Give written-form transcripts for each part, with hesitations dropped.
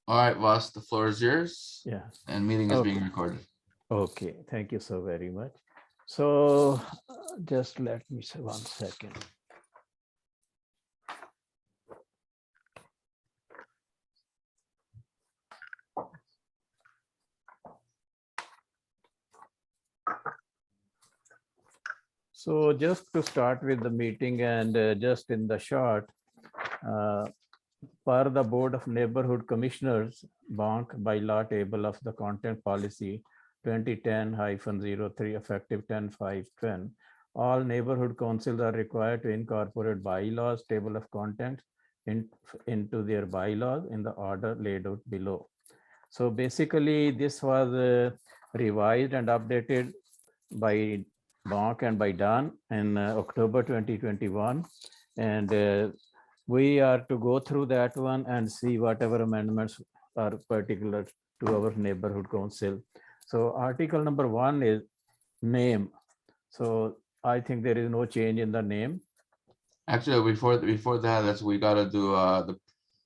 All right, Vas, the floor is yours. Yeah. And meeting is being Okay. recorded. Okay. Thank you so very much. So just let me say 1 second. So just to start with the meeting and just in the short, uh, per the Board of Neighborhood Commissioners, Bank by law table of the content policy 2010-03 effective 10/5/10, all neighborhood councils are required to incorporate bylaws table of contents into their bylaws in the order laid out below. So basically, this was revised and updated by Bonk and by Dan in October 2021. And we are to go through that one and see whatever amendments are particular to our neighborhood council. So article number 1 is name. So I think there is no change in the name. Actually, before that, we got to do the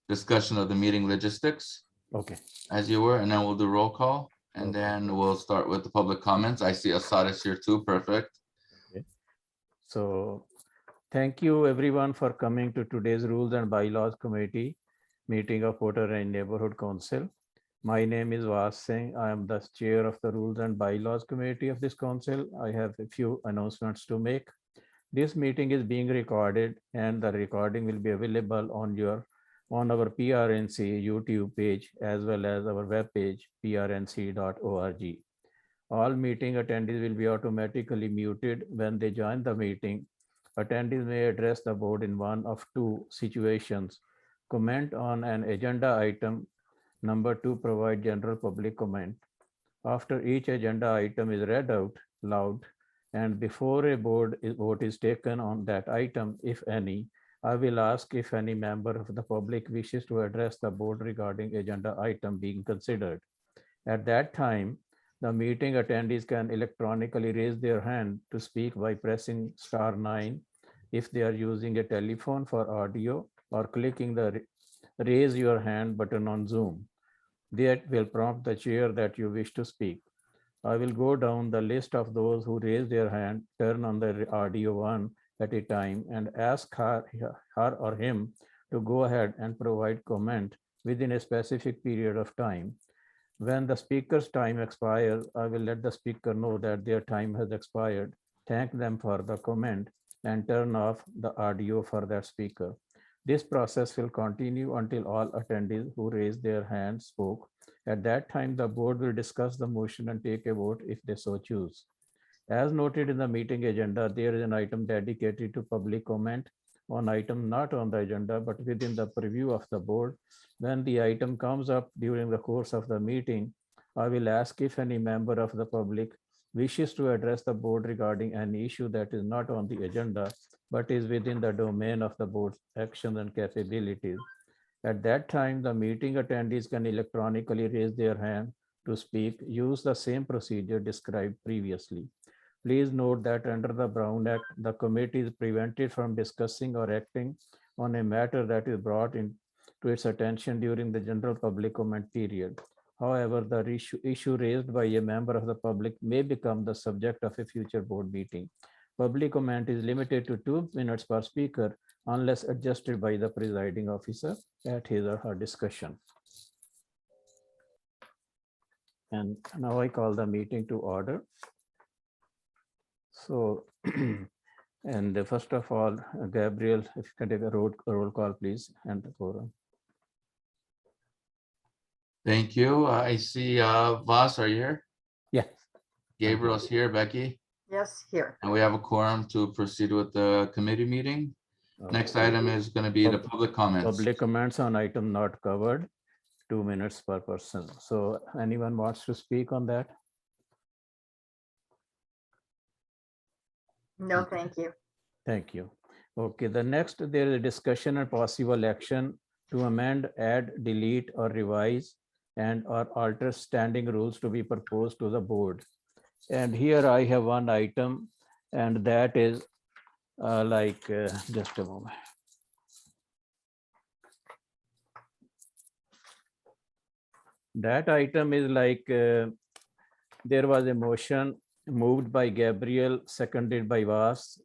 discussion of the meeting logistics Okay. as you were, and then we'll do roll call, and Okay. then we'll start with the public comments. I see Assad is here too. Perfect. Okay. So thank you everyone for coming to today's Rules and Bylaws Committee meeting of Voter and Neighborhood Council. My name is Vas Singh. I am the chair of the Rules and Bylaws Committee of this council. I have a few announcements to make. This meeting is being recorded and the recording will be available on our PRNC YouTube page as well as our webpage prnc.org. All meeting attendees will be automatically muted when they join the meeting. Attendees may address the board in one of two situations: comment on an agenda item. Number 2, provide general public comment. After each agenda item is read out loud and before a vote is taken on that item, if any, I will ask if any member of the public wishes to address the board regarding agenda item being considered. At that time, the meeting attendees can electronically raise their hand to speak by pressing *9 if they are using a telephone for audio, or clicking the raise your hand button on Zoom. That will prompt the chair that you wish to speak. I will go down the list of those who raise their hand, turn on the audio one at a time, and ask her or him to go ahead and provide comment within a specific period of time. When the speaker's time expires, I will let the speaker know that their time has expired, thank them for the comment, and turn off the audio for that speaker. This process will continue until all attendees who raised their hands spoke. At that time, the board will discuss the motion and take a vote if they so choose. As noted in the meeting agenda, there is an item dedicated to public comment on item not on the agenda, but within the purview of the board. When the item comes up during the course of the meeting, I will ask if any member of the public wishes to address the board regarding an issue that is not on the agenda, but is within the domain of the board's actions and capabilities. At that time, the meeting attendees can electronically raise their hand to speak, use the same procedure described previously. Please note that under the Brown Act, the committee is prevented from discussing or acting on a matter that is brought to its attention during the general public comment period. However, the issue raised by a member of the public may become the subject of a future board meeting. Public comment is limited to 2 minutes per speaker unless adjusted by the presiding officer at his or her discussion. And now I call the meeting to order. So, and first of all, Gabriel, if you can take a roll call, please, and the quorum. Thank you. I see Vas, are you here? Yeah. Gabriel's here. Becky? Yes, here. And we have a quorum to proceed with the committee meeting. Next Okay. item is going to be the public comments. Public comments on item not covered, 2 minutes per person. So anyone wants to speak on that? No, thank you. Thank you. Okay, the next, there is a discussion and possible action to amend, add, delete, or revise and or alter standing rules to be proposed to the board. And here I have one item, and that is just a moment. That item is like, there was a motion moved by Gabriel, seconded by Vas.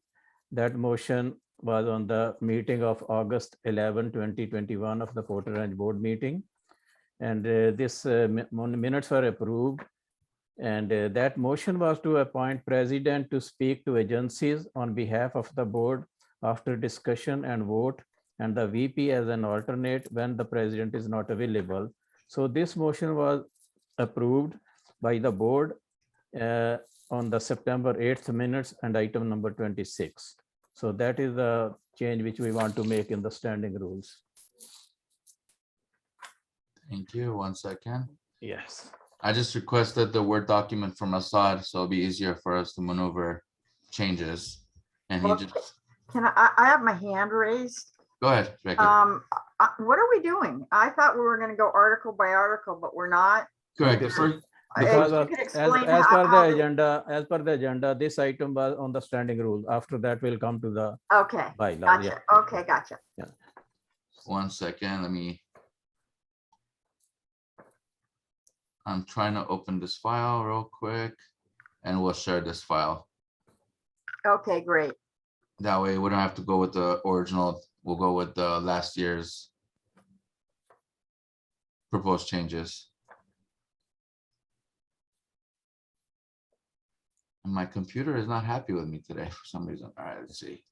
That motion was on the meeting of August 11, 2021 of the Porter Ranch Board meeting. And this minutes were approved. And that motion was to appoint president to speak to agencies on behalf of the board after discussion and vote, and the VP as an alternate when the president is not available. So this motion was approved by the board on the September 8th minutes and item number 26. So that is the change which we want to make in the standing rules. Thank you. 1 second. Yes. I just requested the Word document from Assad, so it'll be easier for us to maneuver changes. And he Okay. just, Can I have my hand raised? go ahead, Becky. What are we doing? I thought we were gonna go article by article, but we're not. Correct. this First, Because If you of, could as explain per how the agenda, this item was on the standing rule. After that, we'll come to the Okay, bylaw. Yeah. gotcha. Okay, gotcha. 1 second, I'm trying to open this file real quick and we'll share this file. Okay, great. That way we don't have to go with the original. We'll go with the last year's proposed changes. And my computer is not happy with me today for some reason. All right, let's see.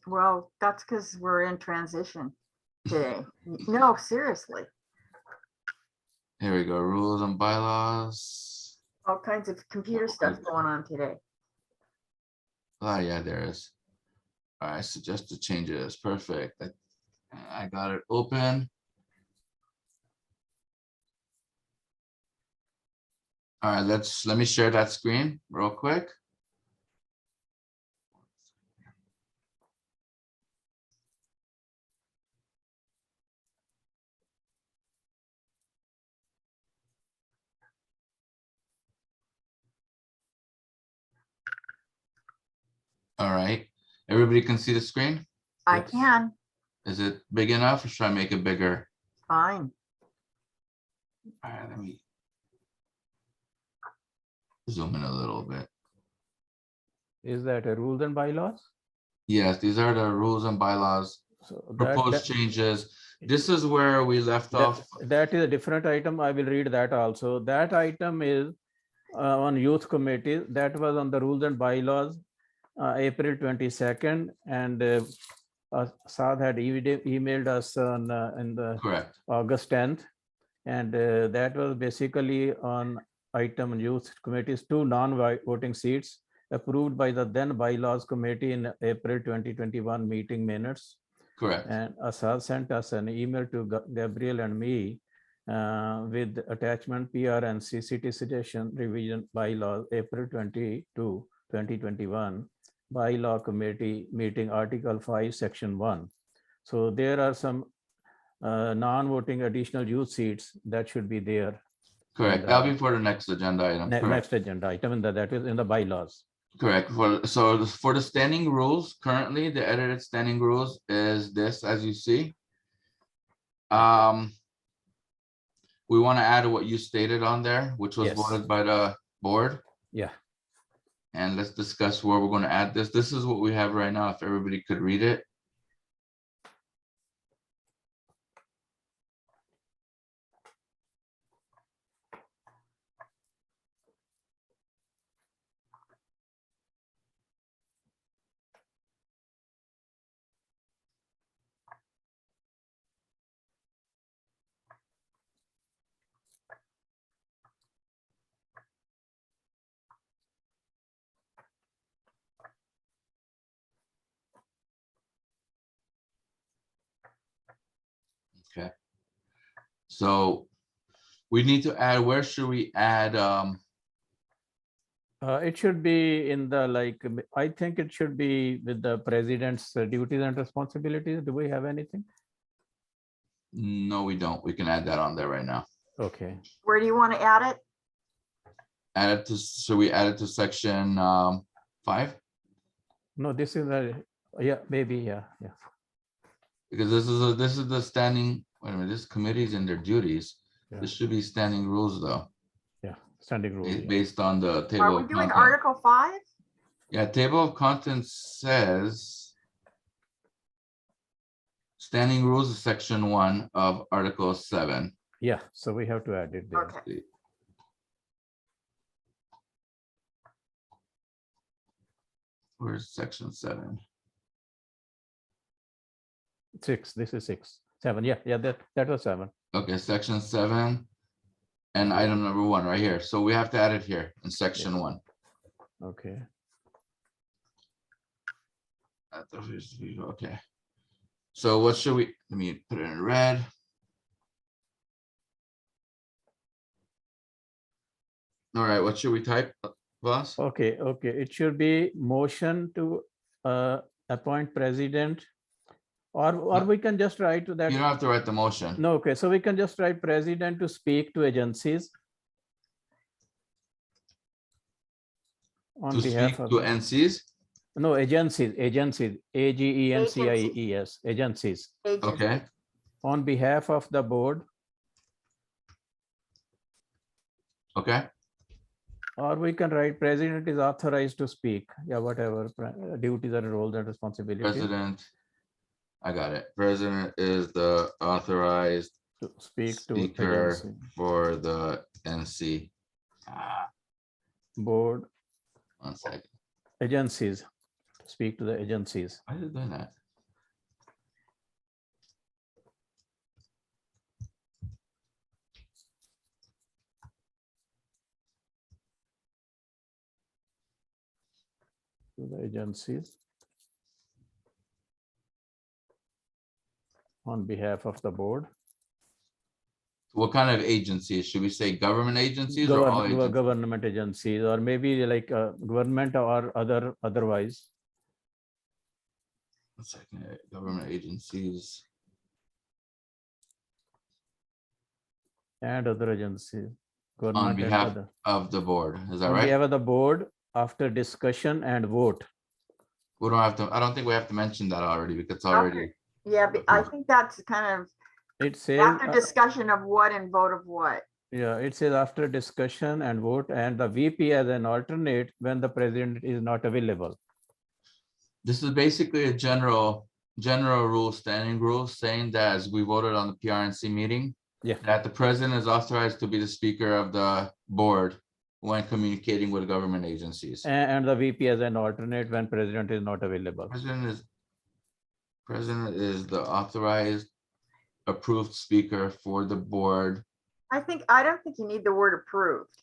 Well, that's because we're in transition today. No, seriously, Here we go. Rules and bylaws. all kinds of computer stuff going on today. Oh, yeah, there is. All right, suggested changes. Perfect. I got it open. All right, let me share that screen real quick. All right, everybody can see the screen? I Yes. can, Is it big enough or should I make it bigger? fine. All right, let me zoom in a little bit. Is that a rules and bylaws? Yes, these are the rules and bylaws, So proposed changes. This is where we left off. that is a different item. I will read that also. That item is on youth committee. That was on the rules and bylaws, April 22nd. And Saad had emailed us on in the Correct. August 10th. And that was basically on item youth committees, 2 non-voting seats approved by the then bylaws committee in April 2021 meeting minutes. Correct. And Assad sent us an email to Gabriel and me with attachment PR and CCT suggestion revision bylaws April 22, 2021 bylaw committee meeting article 5 section 1. So there are some non-voting additional youth seats that should be there. Correct. That'll be for the next agenda item. Correct. Next agenda item, and that is in the bylaws. Correct. For the standing rules, currently the edited standing rules is this, as you see. We want to add what you stated on there, which was Yes. voted by the board. Yeah. And let's discuss where we're going to add this. This is what we have right now, if everybody could read it. Okay. So we need to add, where should we add? It should be in the, like, I think it should be with the president's duties and responsibilities. Do we have anything? No, we don't. We can add that on there right now. Okay. Where do you want to add it? Add it to, so we add it to section 5? No, this is a, yeah, maybe, yeah. Because this is the standing, wait a minute, this committee's in their duties. Yeah. This should be standing rules though, Yeah, standing rule. yeah. based on the Are table we of doing contents. Article 5? Yeah, table of contents says standing rules is section 1 of Article 7. Yeah, so we have to add it there. Okay. Where's section 7? 6, this is 6, 7, yeah, that was 7. Okay, section 7 and item number 1 right here. So we have to add it here in section 1. Okay, Okay. So what should we, let me put it in red. All right, what should we type, boss? okay, it should be motion to appoint president, or No. we can just write to that. You don't have to write the motion. No, okay, so we can just write president to speak to agencies on To behalf speak of, to NCs? no, agencies, AGENCIES, agencies, Agency. Okay, on behalf of the board, okay. or we can write president is authorized to speak, yeah, whatever duties and roles and responsibilities President, I got it. President is the authorized to speak to speaker agency, for the NC. board, 1 second. agencies, to speak to the agencies. Why is it doing that? To the agencies on behalf of the board. What kind of agencies? Should we say government agencies or all agencies? Government agencies, or maybe like government or otherwise. 1 second, government agencies. And other agencies. On Government and behalf other. of the board, is that On right? behalf of the board, after discussion and vote. We don't have to, I don't think we have to mention that already because it's already, Yeah, but I think that's kind It of says, after discussion of what and vote of what. yeah, it says after discussion and vote, and the VP as an alternate when the president is not available. this is basically a general rule, standing rule, saying that as we voted on the PRNC meeting, Yeah. that the president is authorized to be the speaker of the board when communicating with government agencies. And the VP as an alternate when president is not available. President is the authorized approved speaker for the board. I don't think you need the word approved.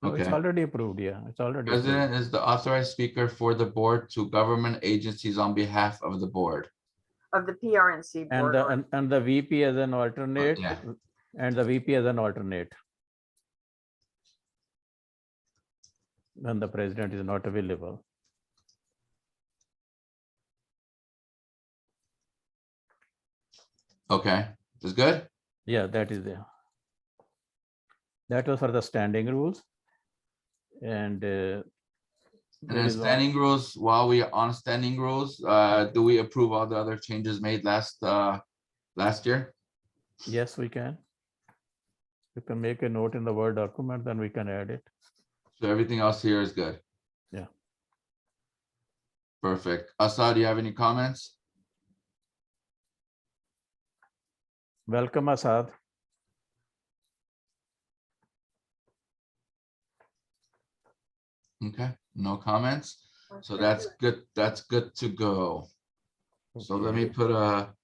No, it's Okay. already approved, yeah, it's already approved. President is the authorized speaker for the board to government agencies on behalf of the board. Of the PRNC And board. the, and the VP as an alternate, yeah. and the VP as an alternate. When the president is not available. Okay, is good? Yeah, that is there. That was for the standing rules. And And there then is one- standing rules, while we are on standing rules, do we approve all the other changes made last year? yes, we can. You can make a note in the Word document, then we can add it. So everything else here is good? Yeah. Perfect. Assad, do you have any comments? Welcome, Asad. Okay, no comments. So that's good. That's good to go. So let me Okay. put a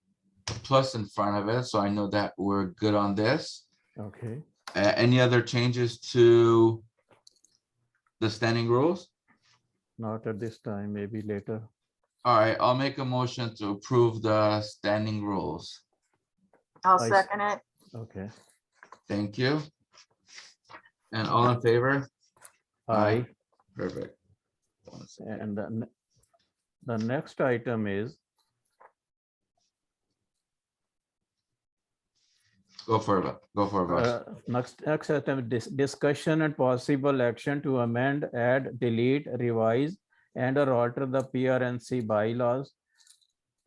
plus in front of it, so I know that we're good on this. Okay. Any other changes to the standing rules? Not at this time, maybe later. All right, I'll make a motion to approve the standing rules. I'll I s- second it. Okay. Thank you. And all in favor? Aye. Aye. Perfect. 1 second. And the next item is Go for it. Go for it, boss. next item, discussion and possible action to amend, add, delete, revise, and or alter the PRNC bylaws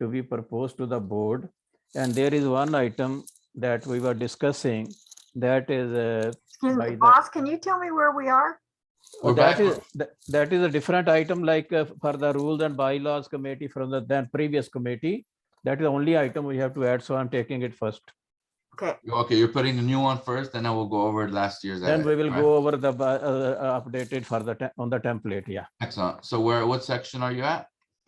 to be proposed to the board. And there is one item that we were discussing That is Excuse by me, the, boss, can you tell me where we are? We're that back. is that is a different item, like for the rules and bylaws committee from the then previous committee. That is the only item we have to add. So I'm taking it first. Okay, Okay, you're putting the new one first, and then we'll go over last year's. Then edit, we will right? go over the updated for the on the template. Yeah. Excellent. So what section are you at?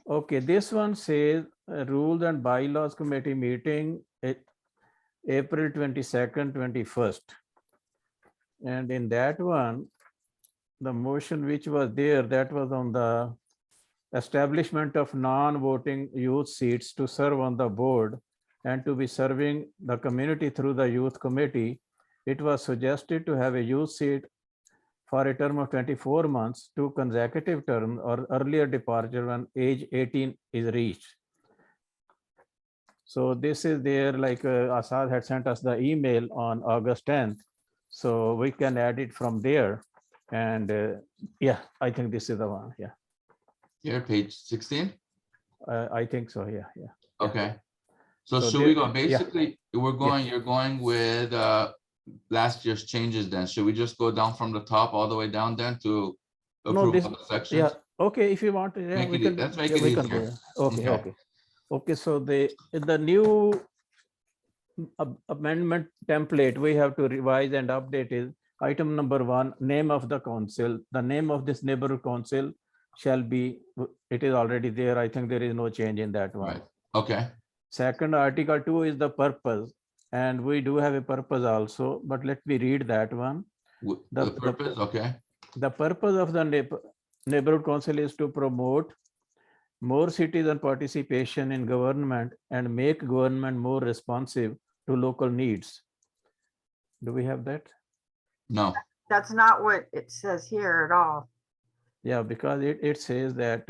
Okay. This one says rules and bylaws committee meeting April 22nd, 21st. And in that one, the motion which was there, that was on the establishment of non-voting youth seats to serve on the board and to be serving the community through the youth committee. It was suggested to have a youth seat for a term of 24 months, 2 consecutive terms, or earlier departure when age 18 is reached. So this is there, like Asad had sent us the email on August 10th. So we can add it from there. And yeah, I think this is the one. Yeah, Here, page 16. I think so. Yeah, yeah. Okay. So So should we there- go, basically, you're going with last year's changes then. Should we just go down from the top all the way down then to No, approve this, all the sections? yeah, okay, if you want, yeah, Make we it, can, let's make yeah, it we can go. easier. Yeah. Okay, Okay. okay. Okay, so the new amendment template we have to revise and update is item number 1, name of the council. The name of this neighborhood council shall be, it is already there. I think there is no change in that one. Right. Okay. Second, article 2 is the purpose, and we do have a purpose also, but let me read that one. The purpose, okay. The purpose of the neighborhood council is to promote more citizen participation in government and make government more responsive to local needs. Do we have that? No, that's not what it says here at all. Yeah, because it says that,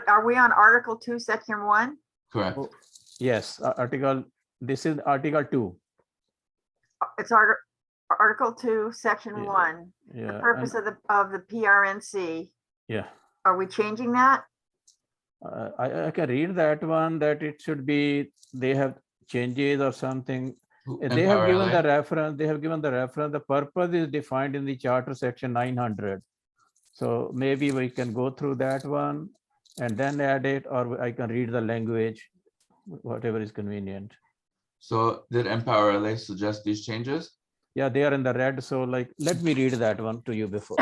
Are we on Article 2, Section 1? correct. oh, yes, this is Article 2. It's Article 2, Section Yeah, 1. The Yeah, purpose and- of the PRNC. yeah. Are we changing that? I can read that one, that it should be, they have changes or something. They have Empower given LA. the reference, the purpose is defined in the charter section 900. So maybe we can go through that one and then add it, or I can read the language, whatever is convenient. So did Empower LA suggest these changes? Yeah, they are in the red. So like, let me read that one to you before.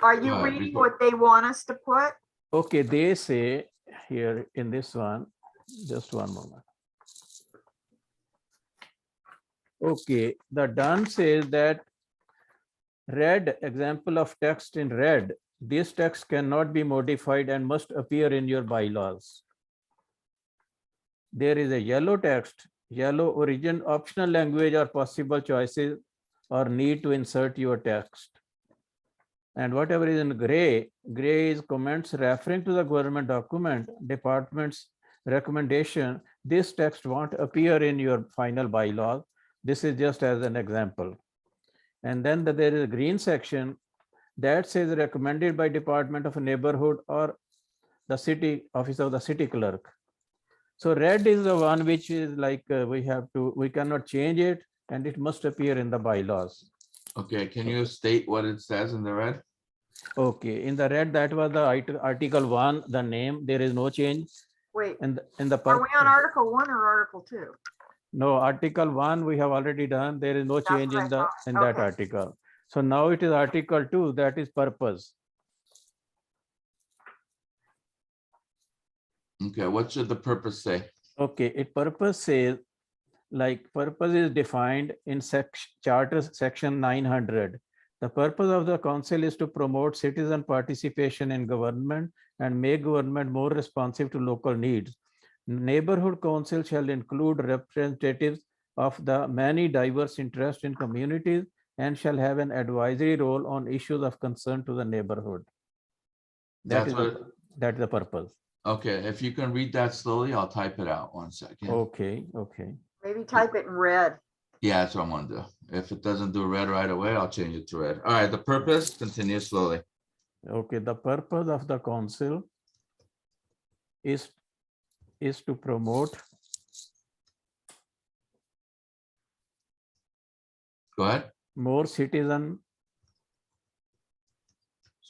Are you Go ahead, reading before- what they want us to put? Okay, they say here in this one, just one moment. Okay, the done says that red, example of text in red, this text cannot be modified and must appear in your bylaws. There is a yellow text, yellow origin, optional language or possible choices or need to insert your text. And whatever is in gray, gray is comments referring to the government document, department's recommendation. This text won't appear in your final bylaws. This is just as an example. And then there is a green section that says recommended by Department of Neighborhood or the city office of the city clerk. So red is the one which is like we cannot change it and it must appear in the bylaws. Okay, can you state what it says in the red? Okay, in the red, that was the article 1, the name, there is no change. Wait, And in the are we on Article 1 or Article 2? No, article 1 we have already done. There is no That's change what I in the thought. in that Okay. article. So now it is article 2, that is purpose. Okay, what should the purpose say? Okay, it purpose says, like, purpose is defined in charter section 900. The purpose of the council is to promote citizen participation in government and make government more responsive to local needs. Neighborhood council shall include representatives of the many diverse interests in communities and shall have an advisory role on issues of concern to the neighborhood. That That's is what, that's the purpose. okay, if you can read that slowly, I'll type it out 1 second. Okay, okay. Maybe type it in red. Yeah, that's what I'm gonna do. If it doesn't do red right away, I'll change it to red. All right, the purpose, continue slowly. Okay, the purpose of the council is to promote. Go ahead. more citizen,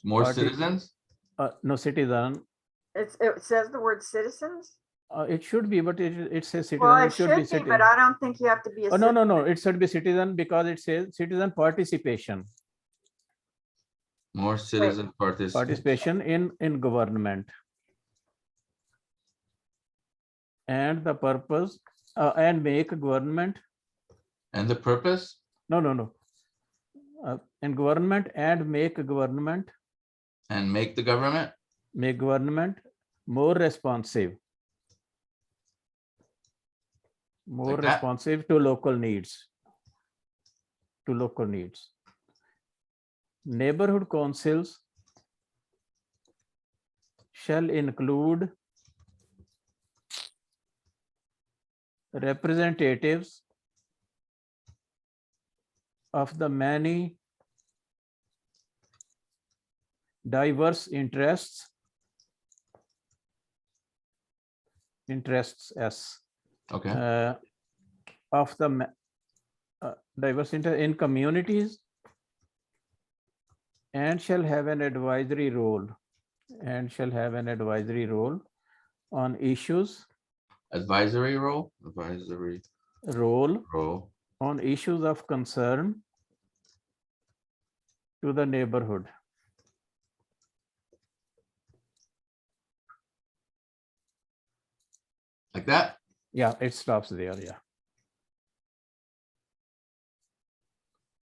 More Party- citizens? no citizen. It says the word citizens. It should be, but it says citizen. Well, It it should be should be, citizen. but I don't think you have to be a Oh, no, citizen. no, no. It should be citizen because it says citizen participation. More citizen participation. Participation in government. And the purpose and make government. And the purpose? No, no, no. In government and make government. And make the government? Make government more responsive. More Like that? responsive to local needs. To local needs. Neighborhood councils shall include representatives of the many diverse interests S Okay. of the diverse interest in communities and shall have an advisory role on issues Advisory role? Advisory role role. on issues of concern to the neighborhood. Like that? Yeah, it stops there. Yeah.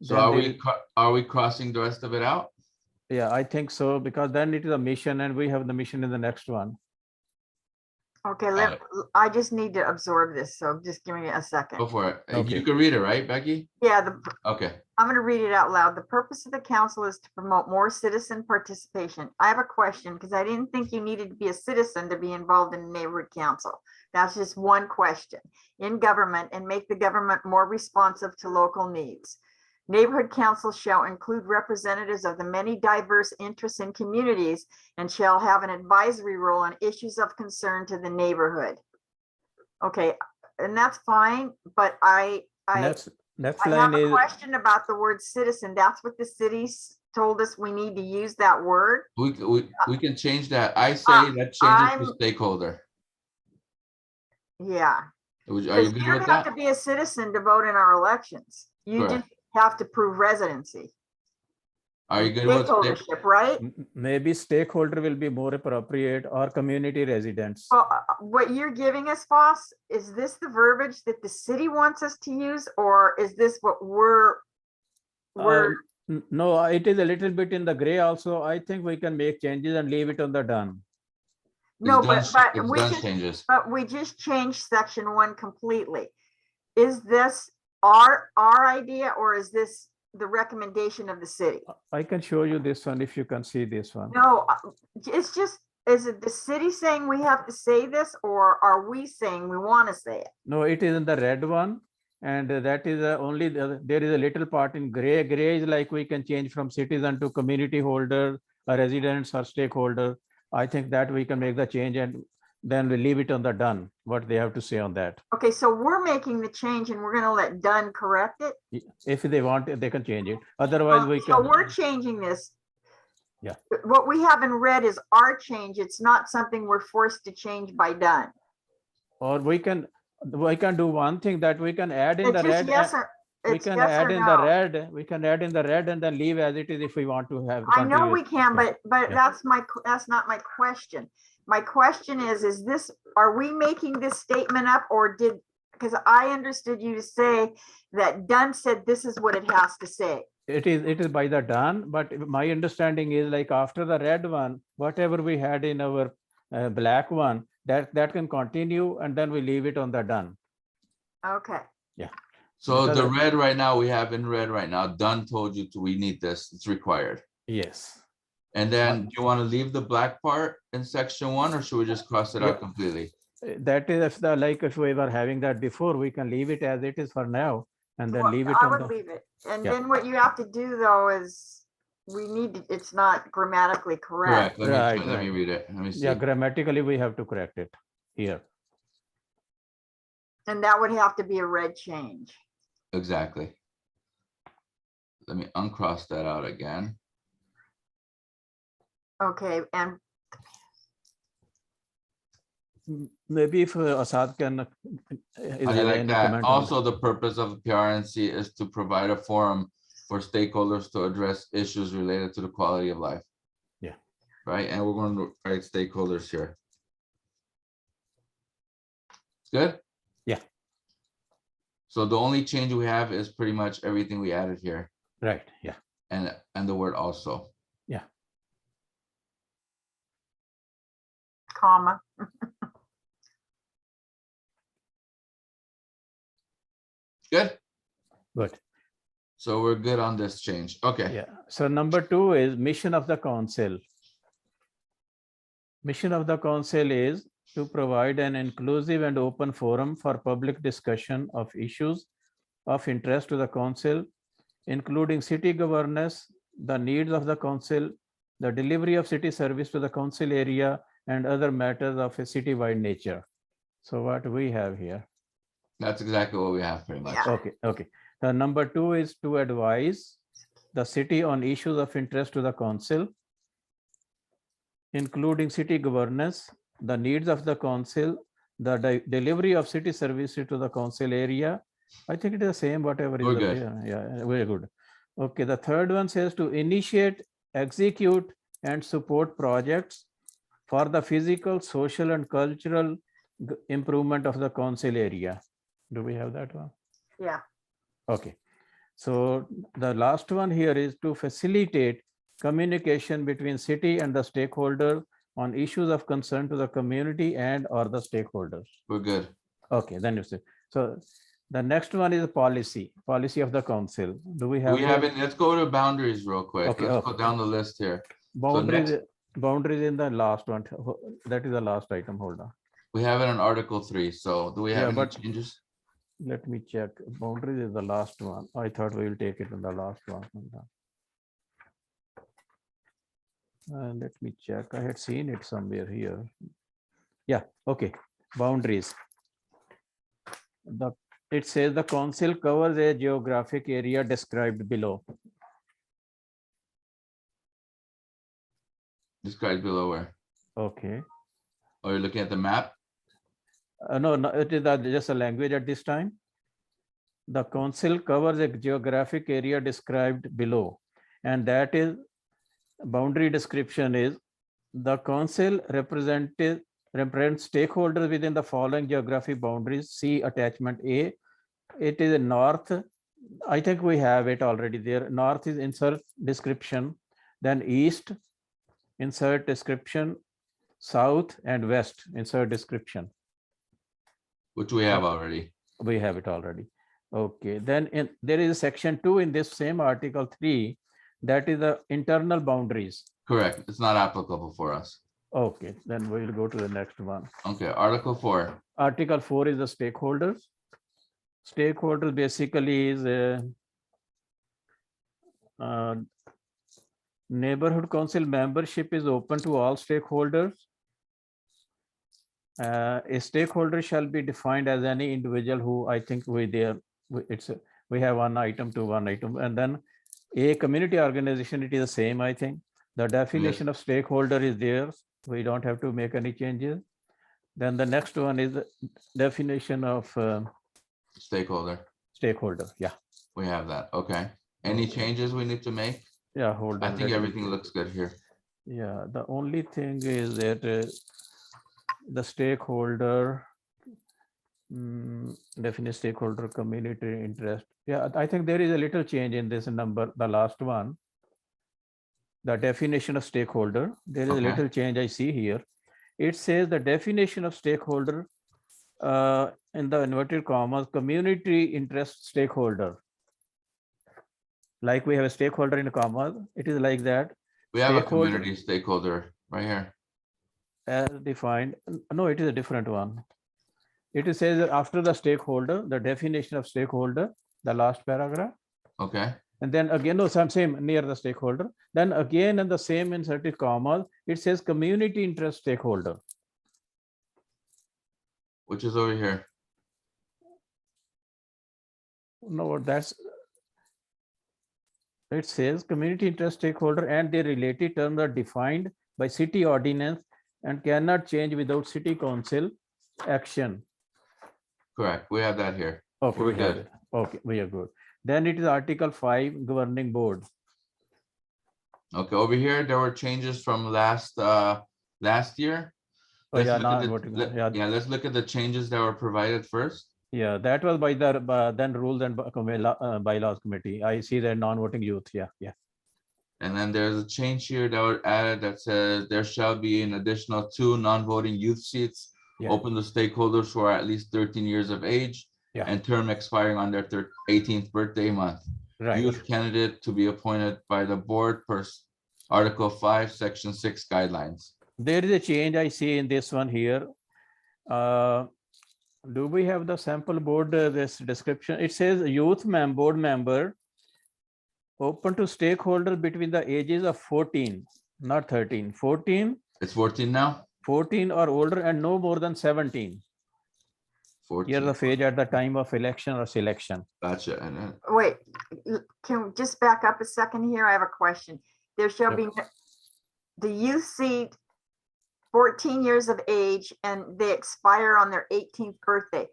So Then are we crossing the rest of it out? Yeah, I think so, because then it is a mission and we have the mission in the next one. Okay, Got I just need to absorb this, so just give me a second. Go for it. Okay. You can read it, right, Becky? Yeah, Okay. I'm going to read it out loud. The purpose of the council is to promote more citizen participation. I have a question because I didn't think you needed to be a citizen to be involved in a neighborhood council. That's just one question. In government and make the government more responsive to local needs. Neighborhood councils shall include representatives of the many diverse interests and communities and shall have an advisory role on issues of concern to the neighborhood. Okay, and that's fine, but I Next have line a is, question about the word citizen. That's what the city's told us we need to use that word. We can change that. I say that changes to stakeholder. Yeah. Are you Because good you don't with have that? to be a citizen to vote in our elections. You just Correct. have to prove residency. Are you and good with stakeholdership, right? maybe stakeholder will be more appropriate, or community residents. Well, what you're giving us, Voss, is this the verbiage that the city wants us to use, or is this what we're No, it is a little bit in the gray also. I think we can make changes and leave it on the done. no, It's done changes. but we just changed section 1 completely. Is this our idea, or is this the recommendation of the city? I can show you this one if you can see this one. No, it's just, is it the city saying we have to say this, or are we saying we want to say it? No, it is in the red one. And that is only, there is a little part in gray. Gray is like we can change from citizen to community holder, or residents or stakeholder. I think that we can make the change and then we leave it on the done, what they have to say on that. Okay, so we're making the change and we're going to let Dunn correct it. If they want, they can change it. Otherwise, we So can. we're changing this. Yeah. What we have in red is our change. It's not something we're forced to change by Dunn. Or we can do one thing, that we can add in It's the just red. yes or We it's can yes add or in the no. red. We can add in the red and then leave as it is if we want to have. I know we can, Yeah. but Yeah. that's not my question. My question is this, are we making this statement up, or because I understood you to say that Dunn said this is what it has to say. It is by the done, but my understanding is like after the red one, whatever we had in our black one, that can continue and then we leave it on the done. Okay. So Because the red right now, we have in red right now, Dunn told you we need this, it's required. Yes. And then do you want to leave the black part in section 1, or should we just cross it out Yeah. completely? That is if we were having that before, we can leave it as it is for now and then Well, leave it I on would the. leave it. And Yeah. then what you have to do though is it's not grammatically correct. Correct. Let me read it. Let me see. Yeah, grammatically, we have to correct it here. And that would have to be a red change. Exactly. let me uncross that out again. Okay, and Maybe if Asad can, How do you like that? Also, the purpose of the PRNC is to provide a forum for stakeholders to address issues related to the quality of life. Yeah. Right, and we're going to write stakeholders here. Good? Yeah. So the only change we have is pretty much everything we added here, Right, yeah, and the word also. comma. Good? good. So we're good on this change. Okay. Yeah, so number 2 is mission of the council. Mission of the council is to provide an inclusive and open forum for public discussion of issues of interest to the council, including city governance, the needs of the council, the delivery of city service to the council area, and other matters of a citywide nature. So what we have here. That's exactly what we have pretty much. Yeah. Okay. The number 2 is to advise the city on issues of interest to the council, including city governance, the needs of the council, the delivery of city services to the council area. I think it is the same, whatever is We're up good. here. Yeah, very good. Okay, the third one says to initiate, execute, and support projects for the physical, social, and cultural improvement of the council area. Do we have that one? Yeah, Okay. So the last one here is to facilitate communication between city and the stakeholder on issues of concern to the community and or the stakeholders. We're good. Okay, then you see. So the next one is policy of the council. Do we have? We haven't, let's go to boundaries real quick. Okay, Let's go okay. down the list here. Boundaries, boundaries in the last one. That is the last item. Hold on. We have it on Article 3. So do we have any changes? Let me check. Boundaries is the last one. I thought we will take it in the last one. Let me check. I had seen it somewhere here. Yeah, okay. Boundaries. It says the council covers a geographic area described below. Described below where? Okay. Oh, you're looking at the map? No, it is just a language at this time. The council covers a geographic area described below, and that is boundary description is the council represents stakeholders within the following geographic boundaries. See attachment A. It is north. I think we have it already there. North is insert description, then east, insert description, south and west, insert description. Which we have already. We have it already. Okay, then there is a section 2 in this same article 3, that is the internal boundaries. Correct. It's not applicable for us. Okay, then we will go to the next one. Okay, Article 4. Article 4 is the stakeholders. Stakeholders basically is neighborhood council membership is open to all stakeholders. A stakeholder shall be defined as any individual who I think we have one item to one item, and then a community organization, it is the same. I think the definition of stakeholder is there. We don't have to make any changes. Then the next one is the definition of Stakeholder. Yeah, we have that. Okay, any changes we need to make? Yeah, hold on. I think everything looks good here. Yeah, the only thing is that the stakeholder definite stakeholder community interest. Yeah, I think there is a little change in this number, the last one. The definition of stakeholder, there is a little change I see here. It says the definition of stakeholder in the inverted commas, community interest stakeholder. Like we have a stakeholder in commas, it is like that. We have a community stakeholder right here. As defined. No, it is a different one. It says that after the stakeholder, the definition of stakeholder, the last paragraph. Okay. And then again, no, same near the stakeholder. Then again, in the same inserted commas, it says community interest stakeholder. Which is over here. No, that's It says community interest stakeholder and their related terms are defined by city ordinance and cannot change without city council action. Correct. We have that here. Okay, We're we have good. it. Okay, we are good. Then it is Article 5, governing board. Okay, over here, there were changes from last year. Oh, Let's yeah, look at the- non-voting. Yeah, let's look at the changes that were provided first. Yeah, that was by the then rules and bylaws committee. I see that non-voting youth. Yeah. And then there's a change here that was added that says there shall be an additional 2 non-voting youth seats Yeah. open to stakeholders who are at least 13 years of age Yeah. and term expiring on their 18th birthday month. Right. Youth candidate to be appointed by the board per Article 5, Section 6 guidelines. There is a change I see in this one here. Do we have the sample board, this description? It says youth board member open to stakeholder between the ages of 14, not 13, 14. It's 14 now? 14 or older and no more than 17 years of age at the time of election or selection. Gotcha. And then, Wait, can we just back up a second here? I have a question. There shall be the youth seat 14 years of age and they expire on their 18th birthday.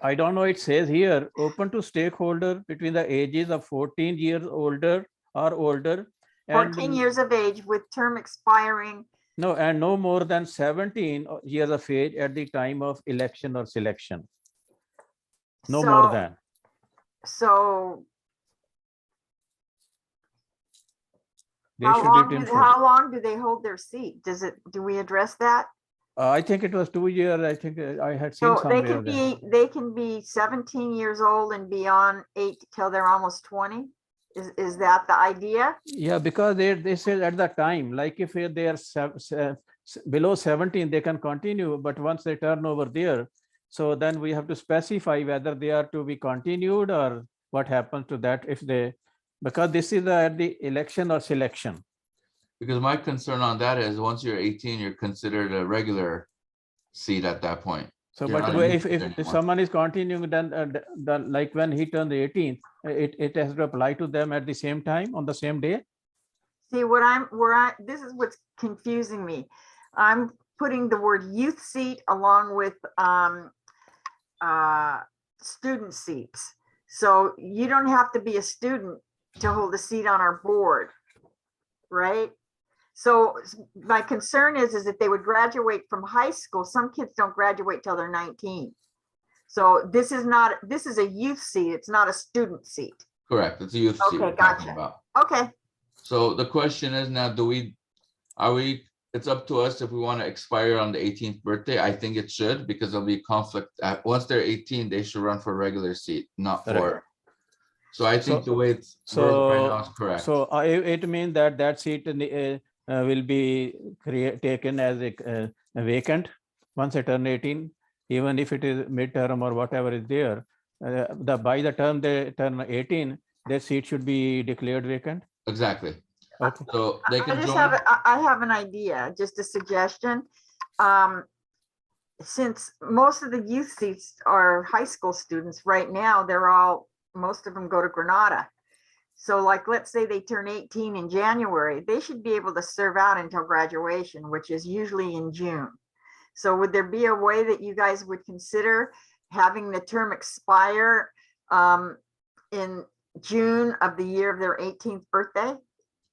I don't know, it says here, open to stakeholder between the ages of 14 years older or older. 14 years of age with term expiring. No, and no more than 17 years of age at the time of election or selection. No more than. So They how should long, it in how long do they hold their seat? Do we address that? I think it was 2 years. I think I had seen So they somewhere. they can be 17 years old and be on 8 till they're almost 20. Is that the idea? Yeah, because they said at the time, like if they are below 17, they can continue, but once they turn over there, so then we have to specify whether they are to be continued or what happens to that if they, because this is at the election or selection. because my concern on that is once you're 18, you're considered a regular seat at that point. So, You're but not a youth if seat anymore. someone is continuing, then like when he turned 18, it has to apply to them at the same time on the same day. See this is what's confusing me. I'm putting the word youth seat along with student seats. So you don't have to be a student to hold a seat on our board, right? So my concern is that they would graduate from high school. Some kids don't graduate till they're 19. So this is a youth seat. It's not a student seat. Correct. It's a youth seat Okay, we're talking gotcha. about. Okay. So the question is now, it's up to us if we want to expire on the 18th birthday. I think it should, because there'll be conflict. Once they're 18, they should run for a regular seat, not for. Correct. So I think the way it's worded right now is correct. So it means that seat will be taken as a vacant once they turn 18, even if it is midterm or whatever is there. By the time they turn 18, their seat should be declared vacant. Exactly. Okay. So they can join. I have an idea, just a suggestion. Since most of the youth seats are high school students right now, most of them go to Granada. So like, let's say they turn 18 in January, they should be able to serve out until graduation, which is usually in June. So would there be a way that you guys would consider having the term expire in June of the year of their 18th birthday?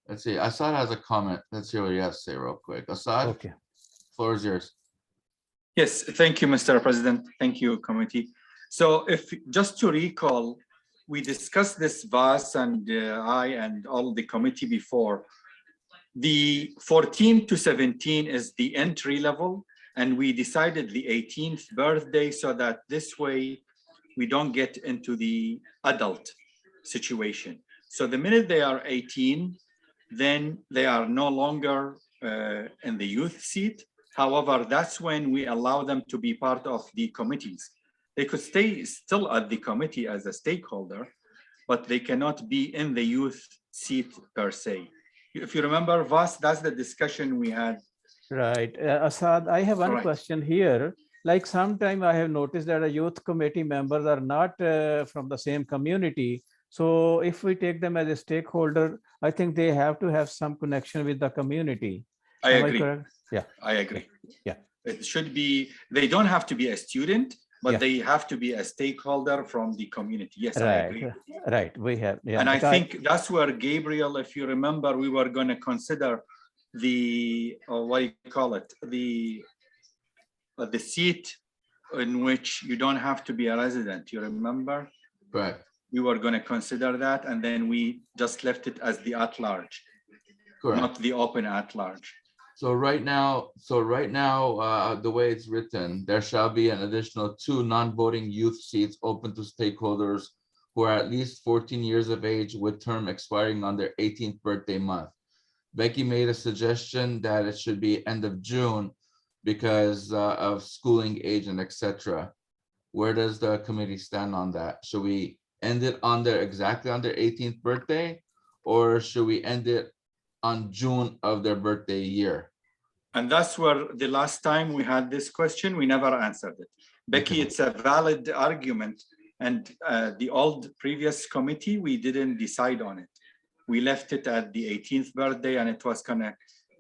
Let's see. Assad has a comment. Let's hear what he has to say real quick. Assad, Okay. Floor is yours. Yes, thank you, Mr. President. Thank you, committee. So just to recall, we discussed this VAS and I and all the committee before. The 14 to 17 is the entry level, and we decided the 18th birthday so that this way we don't get into the adult situation. So the minute they are 18, then they are no longer in the youth seat. However, that's when we allow them to be part of the committees. They could stay still at the committee as a stakeholder, but they cannot be in the youth seat per se. If you remember, Vas, that's the discussion we had. Right. Assad, I have one question here. Like sometime I have noticed that a youth committee members are not from the same community. So if we take them as a stakeholder, I think they have to have some connection with the community. I Am agree. correct? Yeah. I agree. Yeah. It should be, they don't have to be a student, but Yeah. they have to be a stakeholder from the community. Yes, I Right. agree. Right. We have. Yeah. And I because think that's where Gabriel, if you remember, we were going to consider the, what do you call it? The seat in which you don't have to be a resident. You remember? Correct. We were going to consider that, and then we just left it as the at-large, Correct. not the open at-large. So right now, the way it's written, there shall be an additional 2 non-voting youth seats open to stakeholders who are at least 14 years of age with term expiring on their 18th birthday month. Becky made a suggestion that it should be end of June because of schooling age and etc. Where does the committee stand on that? Should we end it on their exactly on their 18th birthday, or should we end it on June of their birthday year? And that's where the last time we had this question, we never answered it. Becky, Okay. it's a valid argument. And the old previous committee, we didn't decide on it. We left it at the 18th birthday, and it was gonna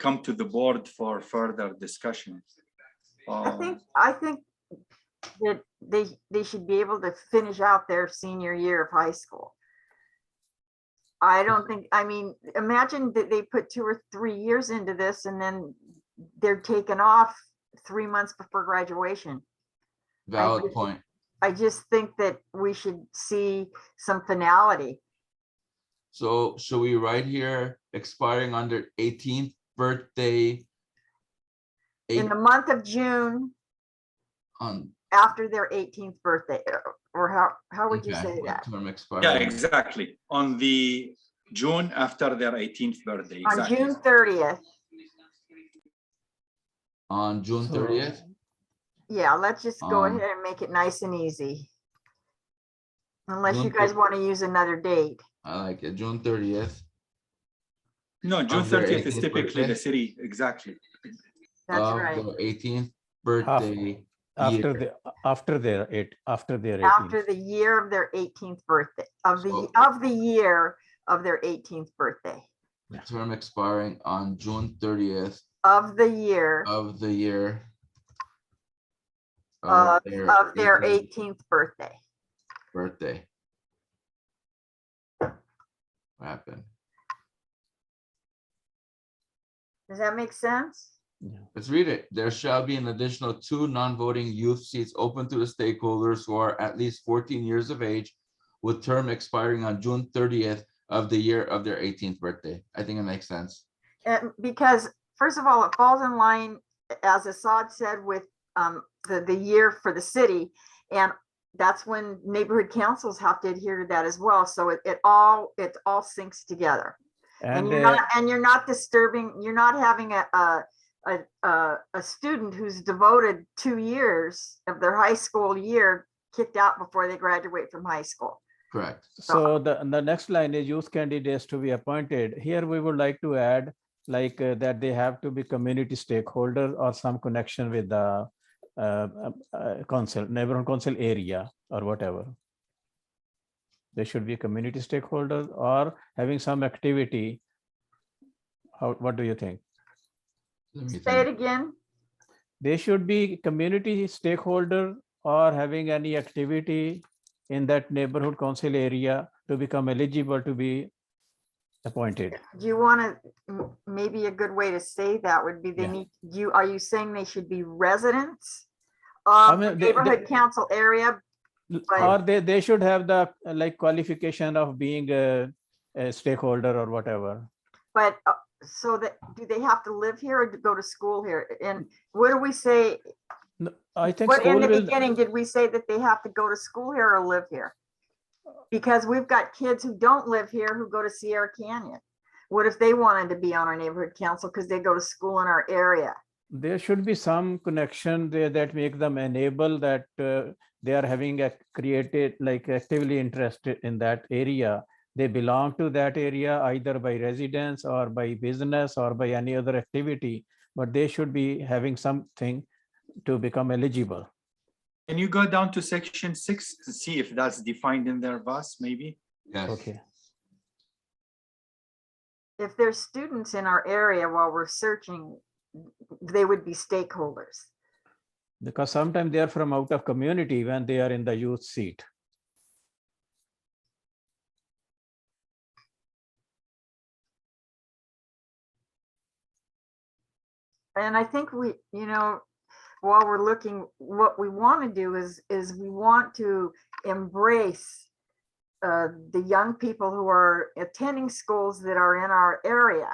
come to the board for further discussion. I think that they should be able to finish out their senior year of high school. I don't think, I mean, imagine that they put 2 or 3 years into this and then they're taken off 3 months before graduation. Valid point. I just think that we should see some finality. So should we write here expiring on their 18th birthday? In the month of June, On after their 18th birthday, or how would you okay, say with that? term expiring. Yeah, exactly. On the June after their 18th birthday. On Exactly. June 30th. On June 30th. Yeah, let's just go Um, ahead and make it nice and easy. Unless you June guys thir- want to use another date. I like it. June 30th No, June Of their 30th is 18th typically birthday? the city. Exactly. That's of right. their 18th birthday after year. after their 18th. After the year of their 18th birthday, of the So- year of their 18th birthday, Term expiring on June 30th of the year of the year of their 18th 18th birthday. birthday. What happened? Does that make sense? Let's read it. There shall be an additional 2 non-voting youth seats open to the stakeholders who are at least 14 years of age with term expiring on June 30th of the year of their 18th birthday. I think it makes sense. And because first of all, it falls in line, as Assad said, with the year for the city. And that's when neighborhood councils have to adhere to that as well. So it all syncs together. And you're not disturbing, you're not having a student who's devoted 2 years of their high school year kicked out before they graduate from high school. Correct. So the next line is youth candidates to be appointed. Here we would like to add like that they have to be community stakeholder or some connection with the council, neighborhood council area or whatever. They should be community stakeholders or having some activity. What do you think? Let me Say it think. again. They should be community stakeholder or having any activity in that neighborhood council area to become eligible to be appointed. Do you want to, maybe a good way to say that would be they need, are you saying they should be residents of the neighborhood council area? Or they should have the like qualification of being a stakeholder or whatever. But so that, do they have to live here or to go to school here? And what do we say? No, I think What in school the will, beginning, did we say that they have to go to school here or live here? Because we've got kids who don't live here who go to Sierra Canyon. What if they wanted to be on our neighborhood council because they go to school in our area? there should be some connection there that make them enable that they are having a created like actively interested in that area. They belong to that area either by residence or by business or by any other activity, but they should be having something to become eligible. Can you go down to section 6 to see if that's defined in their VAS, maybe? Yes. Okay. If there's students in our area while we're searching, they would be stakeholders. Because sometimes they are from out of community when they are in the youth seat. And I think we, while we're looking, what we want to do is we want to embrace the young people who are attending schools that are in our area.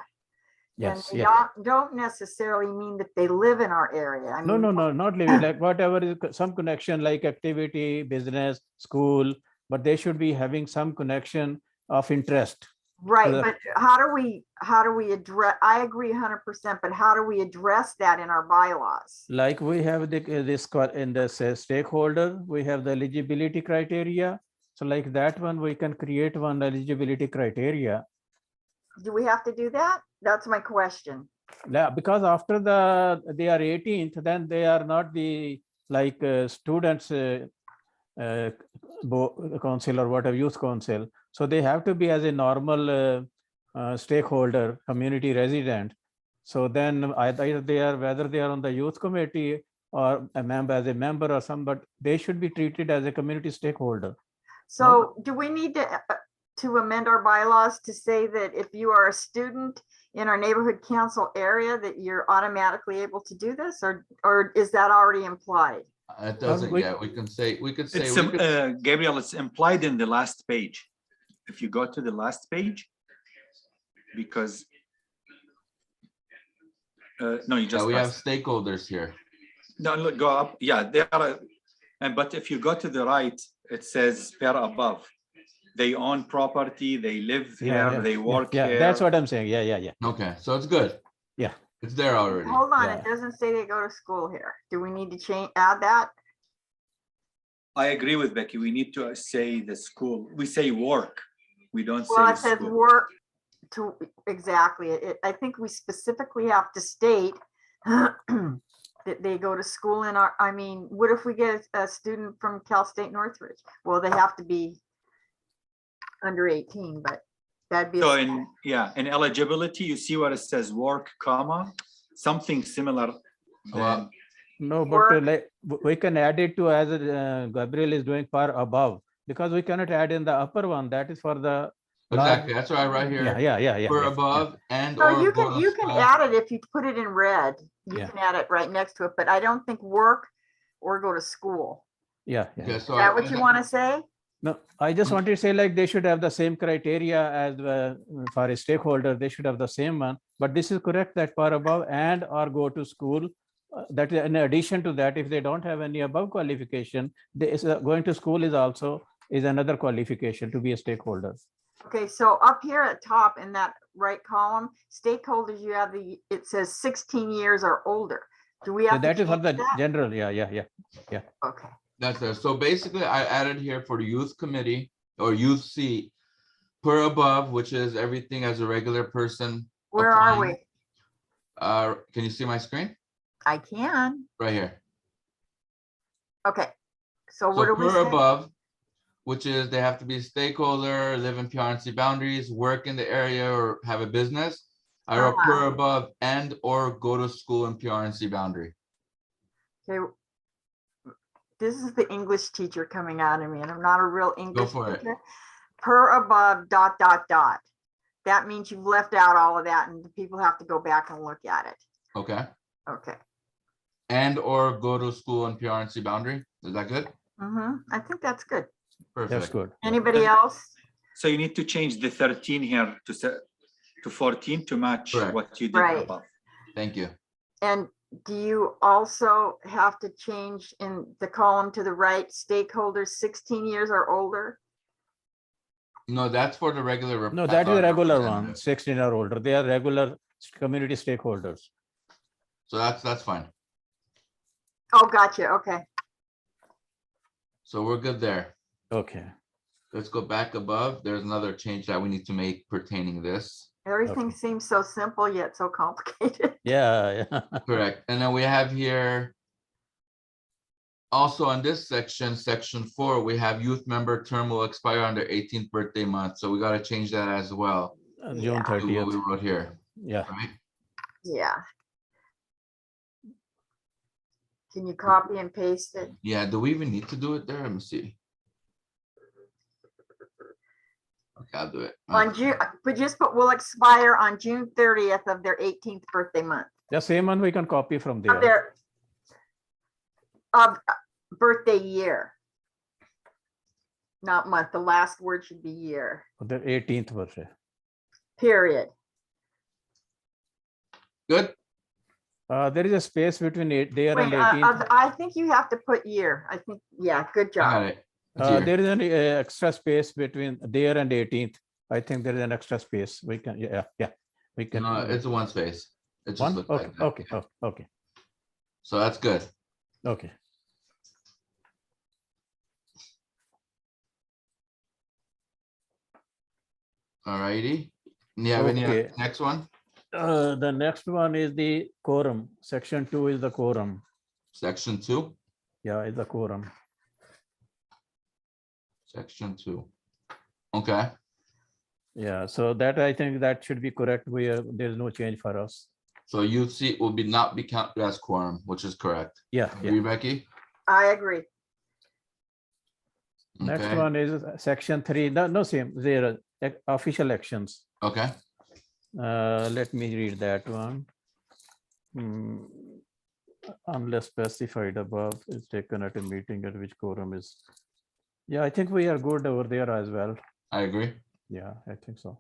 Yes, And they yes. don't necessarily mean that they live in our area. I No, mean, no, not living, like whatever is some connection, like activity, business, school, but they should be having some connection of interest. right, the- but how do we address, I agree 100%, but how do we address that in our bylaws? Like we have in the stakeholder, we have the eligibility criteria. So like that one, we can create one eligibility criteria. Do we have to do that? That's my question. Yeah, because after they are 18th, then they are not the like students council or whatever, youth council. So they have to be as a normal stakeholder, community resident. So then either they are, whether they are on the youth committee or a member as a member or some, but they should be treated as a community stakeholder. So do we need to amend our bylaws to say that if you are a student in our neighborhood council area, that you're automatically able to do this, or is that already implied? It doesn't we- yet. We can say, It's Gabriel, it's implied in the last page. If you go to the last page, because no, you yeah, just we have passed. stakeholders here. No, look, go up. Yeah, they are. But if you go to the right, it says per above. They own property, they live here, they work yeah, here. that's what I'm saying. Yeah. Okay, so it's good. Yeah. It's there already. Hold on, Yeah. it doesn't say they go to school here. Do we need to add that? I agree with Becky. We need to say the school. We say work. We don't Well, say it says school. work to, exactly. I think we specifically have to state that they go to school in our, I mean, what if we get a student from Cal State Northridge? Well, they have to be under 18, but that'd be. So in eligibility, you see what it says work, comma, something similar. Well, No, but Work. we can add it to as Gabriel is doing far above, because we cannot add in the upper one. That is for the exactly. That's why I write here. Yeah. For yeah. above and So or you go can, to you can school. add it if you put it in red. You Yeah. can add it right next to it, but I don't think work or go to school. Yeah. Okay, Is so that what you want to say? No, I just wanted to say like they should have the same criteria as for a stakeholder. They should have the same one. But this is correct that far above and or go to school. That is in addition to that, if they don't have any above qualification, going to school is another qualification to be a stakeholder. Okay, so up here at top in that right column, stakeholders, you have it says 16 years or older. Do we So have to that is for change the that? general. Yeah. Okay, that's there. So basically I added here for the youth committee or youth seat per above, which is everything as a regular person. where are applying. we? Can you see my screen? I can. Right here. Okay, so what So do we per say? above, which is they have to be a stakeholder, live in PRNC boundaries, work in the area or have a business. I wrote per above and or go to school in PRNC boundary. Okay, this is the English teacher coming out of me, and I'm not a real English for it. teacher. Per above ... That means you've left out all of that, and the people have to go back and look at it. Okay. Okay. And or go to school in PRNC boundary. Is that good? I think that's good. Perfect. That's good. Anybody else? So you need to change the 13 here to 14 to match Correct. what you did Right. above. Thank you. And do you also have to change in the column to the right, stakeholders 16 years or older? No, that's for the regular. No, that is a regular one, representative. 16 or older. They are regular community stakeholders. So that's fine. Oh, gotcha. Okay. So we're good there. Okay. Let's go back above. There's another change that we need to make pertaining this. Everything Okay. seems so simple yet so complicated. Yeah. Correct. And then we have here Also on this section, section 4, we have youth member term will expire on their 18th birthday month. So we got to change that as well June Yeah. to what we 30th. wrote here, Yeah. right? Yeah. Can you copy and paste it? Yeah, do we even need to do it there? Let me see. Okay, I'll do it. On June, but just put will expire on June 30th of their 18th birthday month. The same one we can copy from Of there. their of birthday year. Not month. The last word should be year, The 18th birthday. period. Good. There is a space between there Wait, and 18th. I think you have to put year. I think, yeah, good I got job. it. It's here. There is an extra space between there and 18th. I think there is an extra space. We can, yeah, we can. No, it's one space. It just One? looks Okay, like that. okay, okay, So that's good. okay. All righty. You have any Okay. next one? The next one is the quorum. Section 2 is the quorum. Section 2. Yeah, it's the quorum. Section 2. Okay. Yeah, so that I think that should be correct. There's no change for us. So youth seat will not be counted as quorum, which is correct. Yeah, yeah. Agree, Becky? I agree. Next Okay. one is section 3. No, same. There are official actions. Okay. Let me read that one. Unless specified above is taken at a meeting at which quorum is. Yeah, I think we are good over there as well. I agree. Yeah, I think so.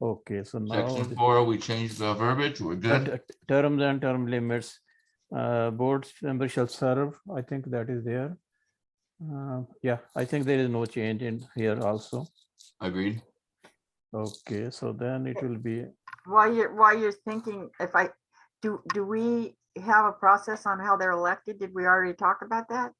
Okay, so now Section 4, we changed the verbiage. We're good. terms and term limits. Board member shall serve. I think that is there. Yeah, I think there is no change in here also. Agreed. Okay, so then it will be, While you're thinking, do we have a process on how they're elected? Did we already talk about that?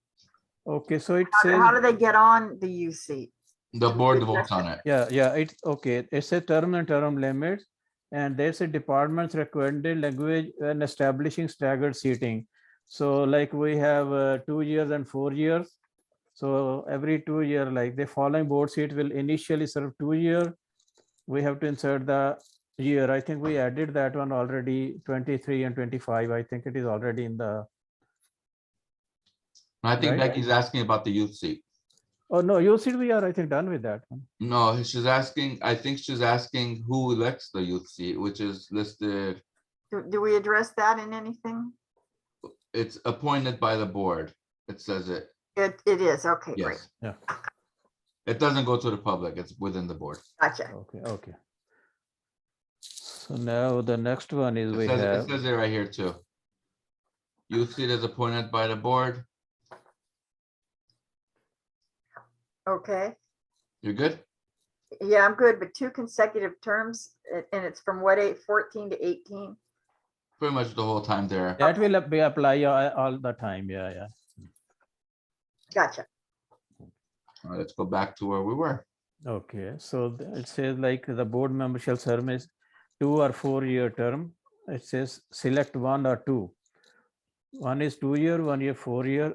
okay, so it How do says, they get on the youth seat? The board votes on it. yeah, it's okay. It's a term and term limits. And there's a department's recommended language and establishing staggered seating. So like we have 2 years and 4 years. So every 2 year, like the following board seat will initially serve 2 years. We have to insert the year. I think we added that one already, 23 and 25. I think it is already in the, I think Right. Becky's asking about the youth seat. oh no, you see we are, I think, done with that one. No, she's asking, I think she's asking who elects the youth seat, which is listed, Do we address that in anything? it's appointed by the board. It says it, It is, okay, great, yes. Yeah. It doesn't go to the public, it's within the board. gotcha. Okay, okay. So now the next one is we It have, says it right here too. Youth seat is appointed by the board. Okay, You're good? yeah, I'm good, but 2 consecutive terms, and it's from what, 14 to 18? Pretty much the whole time there. that will be apply all the time. Yeah, yeah. Gotcha. All right, let's go back to where we were. Okay, so it says like the board member shall serve as 2 or 4 year term. It says select 1 or 2. One is 2 year, 1 year, 4 year.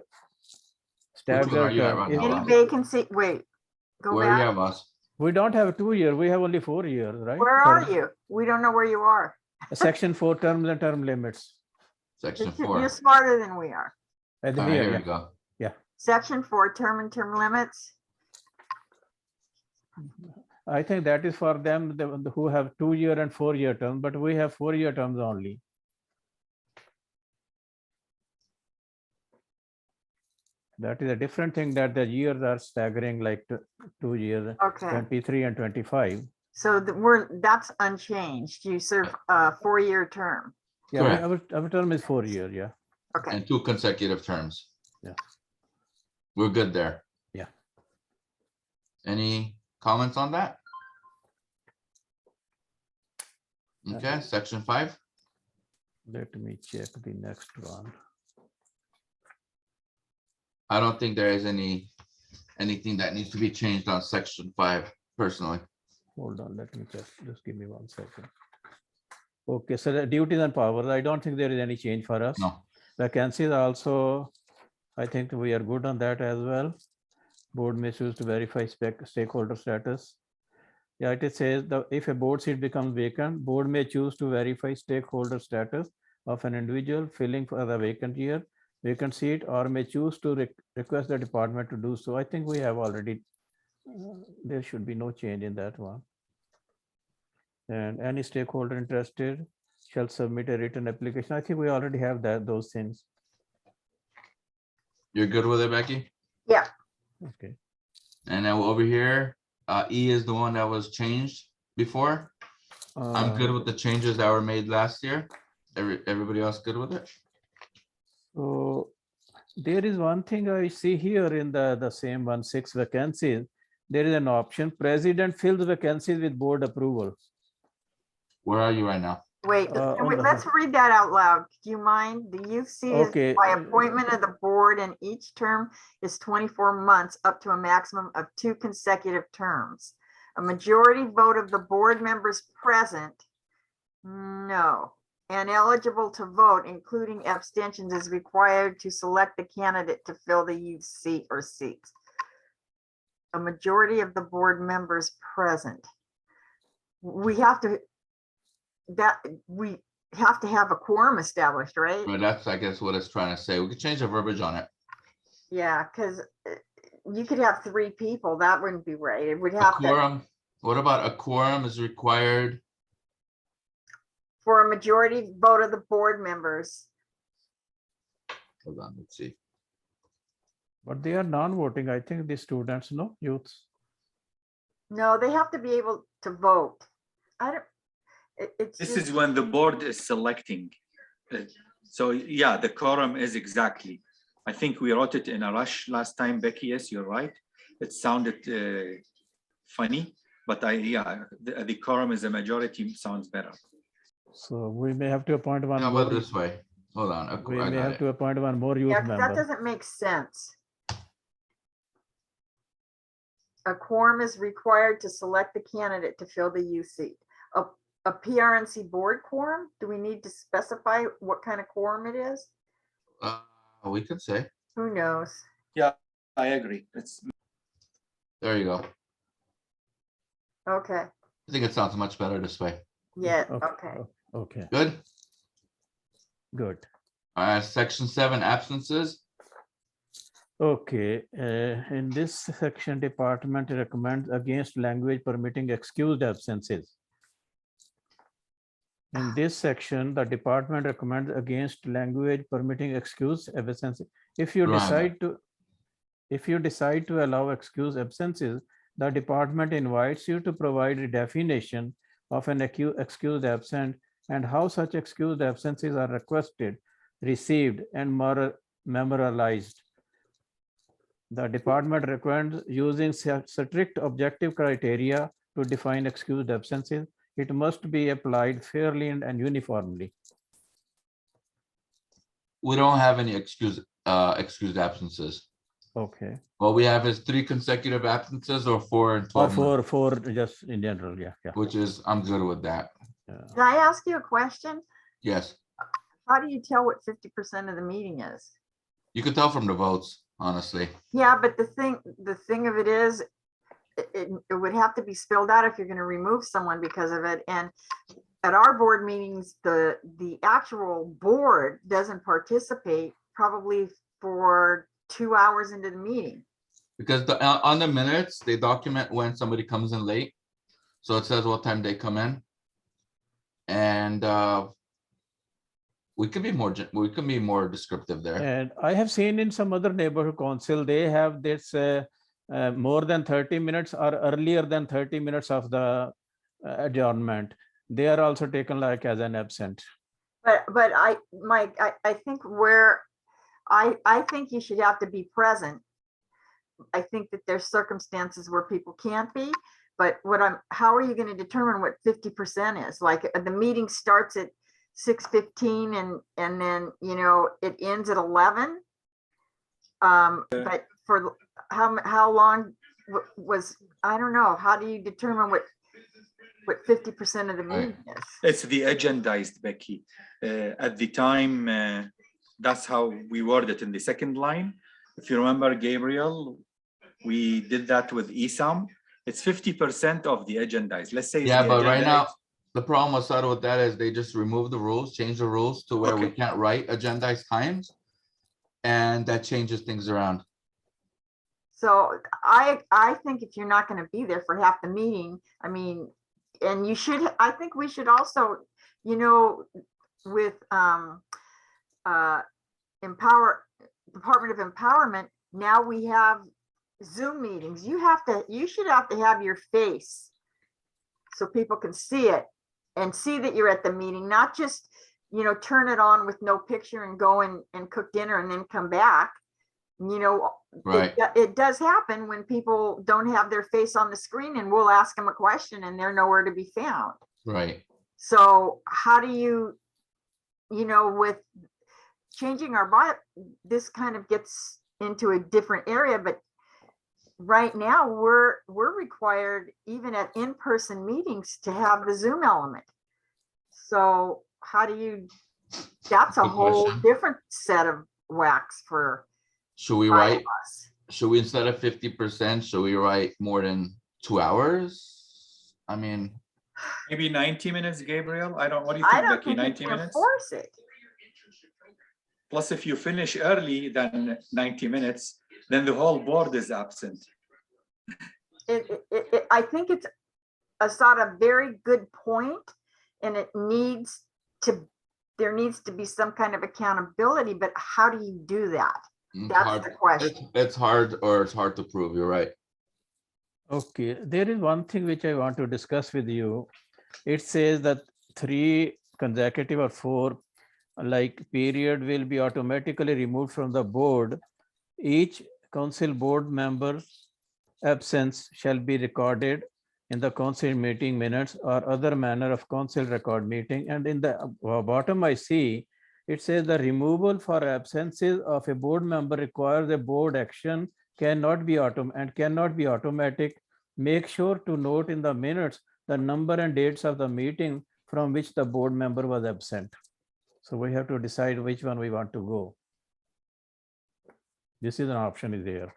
Which one are Staggered you at term. right Is- now, Any Boss? vacancy, wait, go Where are you back. at, boss? We don't have 2 year, we have only 4 years, right? Where are Term- you? We don't know where you are. Section 4 terms and term limits. Section You're 4. smarter than we are. At All right, here, here yeah. we go. Section 4, term and term limits. I think that is for them who have 2 year and 4 year terms, but we have 4 year terms only. That is a different thing that the years are staggering like 2 years, Okay, 23 and 25. so that's unchanged. You serve a 4-year term. Yeah, Correct. our term is 4 year, yeah. Okay, And 2 consecutive terms. Yeah. We're good there. Yeah. Any comments on that? Okay, section 5. Let me check the next one. I don't think there is anything that needs to be changed on section 5 personally. Hold on, let me check. Just give me 1 second. Okay, so the duties and powers, I don't think there is any change for us. No, Vacancies also, I think we are good on that as well. Board may choose to verify stakeholder status. Yeah, it says that if a board seat becomes vacant, board may choose to verify stakeholder status of an individual filling for the vacant seat, or may choose to request the department to do so. I think we have already, there should be no change in that one. And any stakeholder interested shall submit a written application. I think we already have those things. you're good with it, Becky? Yeah, Okay. And now over here, E is the one that was changed before. I'm good with the changes that were made last year. Everybody else good with it? So there is one thing I see here in the same one, 6 vacancies. There is an option, president fills vacancies with board approval. Where are you right now? wait, On the- let's read that out loud. Do you mind? The youth seat is Okay, by appointment of the board, and each term is 24 months up to a maximum of 2 consecutive terms. A majority vote of the board members present, no, and eligible to vote, including abstentions, is required to select the candidate to fill the youth seat or seats. A majority of the board members present. We have to have a quorum established, right? But that's, I guess, what it's trying to say. We could change the verbiage on it. Yeah, because you could have 3 people. That wouldn't be right. It would A have to, quorum, what about a quorum is required? for a majority vote of the board members. Hold on, let's see. But they are non-voting. I think the students, no, youths. No, they have to be able to vote. I don't, it's This just, is when the board is selecting. So yeah, the quorum is exactly. I think we wrote it in a rush last time, Becky. Yes, you're right. It sounded funny, but the quorum is a majority sounds better. So we may have to appoint one How more. about this way? Hold on. We I may got have it. to appoint one more youth yeah, 'cause that member. doesn't make sense. A quorum is required to select the candidate to fill the youth seat. A PRNC board quorum? Do we need to specify what kind of quorum it is? We could say, Who knows? I agree. there you go. Okay, I think it sounds much better this way. yeah, okay. Okay, Good. good. Section 7, absences. Okay, in this section, department recommends against language permitting excused absences. In this section, the department recommends against language permitting excused absences. If you Right. decide to allow excused absences, the department invites you to provide a definition of an excused absent and how such excused absences are requested, received, and memorialized. The department recommends using strict objective criteria to define excused absences. It must be applied fairly and uniformly. We don't have any excused absences. Okay. What we have is 3 consecutive absences or 4 and 12 Or months, for just in general, yeah. which is, I'm good with that. Yeah. Can I ask you a question? Yes, How do you tell what 50% of the meeting is? you could tell from the votes, honestly. Yeah, but the thing of it is, it would have to be spelled out if you're gonna remove someone because of it. And at our board meetings, the actual board doesn't participate probably for 2 hours into the meeting. Because on the minutes, they document when somebody comes in late. So it says what time they come in. And we could be more descriptive there. And I have seen in some other neighborhood council, they have this more than 30 minutes or earlier than 30 minutes of the adjournment. They are also taken like as an absent. But Mike, I think I think you should have to be present. I think that there's circumstances where people can't be, but how are you going to determine what 50% is? Like the meeting starts at 6:15 and then, it ends at 11. But for how long was, I don't know, how do you determine what? what 50% of the Right. meeting is. It's the agendized, Becky. At the time, that's how we worded it in the second line. If you remember, Gabriel, we did that with ESAM. It's 50% of the agendized. Let's say it's Yeah, the but right now, agendized. the problem with Sado with that is they just remove the rules, change the rules to where we Okay. can't write agendized times. And that changes things around. So I think if you're not going to be there for half the meeting, I mean, and you should, I think we should also, you know, with Department of Empowerment, now we have Zoom meetings. You should have to have your face so people can see it and see that you're at the meeting, not just, you know, turn it on with no picture and go and cook dinner and then come back. You know, Right. it does happen when people don't have their face on the screen, and we'll ask them a question and they're nowhere to be found. Right. So how do you know, with changing our bio, this kind of gets into a different area, but right now we're required even at in-person meetings to have the Zoom element. So how do you, that's a Good whole question. different set of wax for Should we write, bylaws. should we, instead of 50%, should we write more than 2 hours? I mean, Maybe 90 minutes, Gabriel? I don't, what do you I think, don't Becky, think you 90 can minutes? enforce it. Plus, if you finish early than 90 minutes, then the whole board is absent. I think it's a sort of very good point, and there needs to be some kind of accountability, but how do you do that? it's That's hard. the question. It's hard, or it's hard to prove. You're right. Okay, there is one thing which I want to discuss with you. It says that 3 consecutive or 4 like period will be automatically removed from the board. Each council board member's absence shall be recorded in the council meeting minutes or other manner of council record meeting. And in the bottom I see, it says the removal for absences of a board member requires a board action, cannot be automatic. Make sure to note in the minutes the number and dates of the meeting from which the board member was absent. So we have to decide which one we want to go. This is an option is there.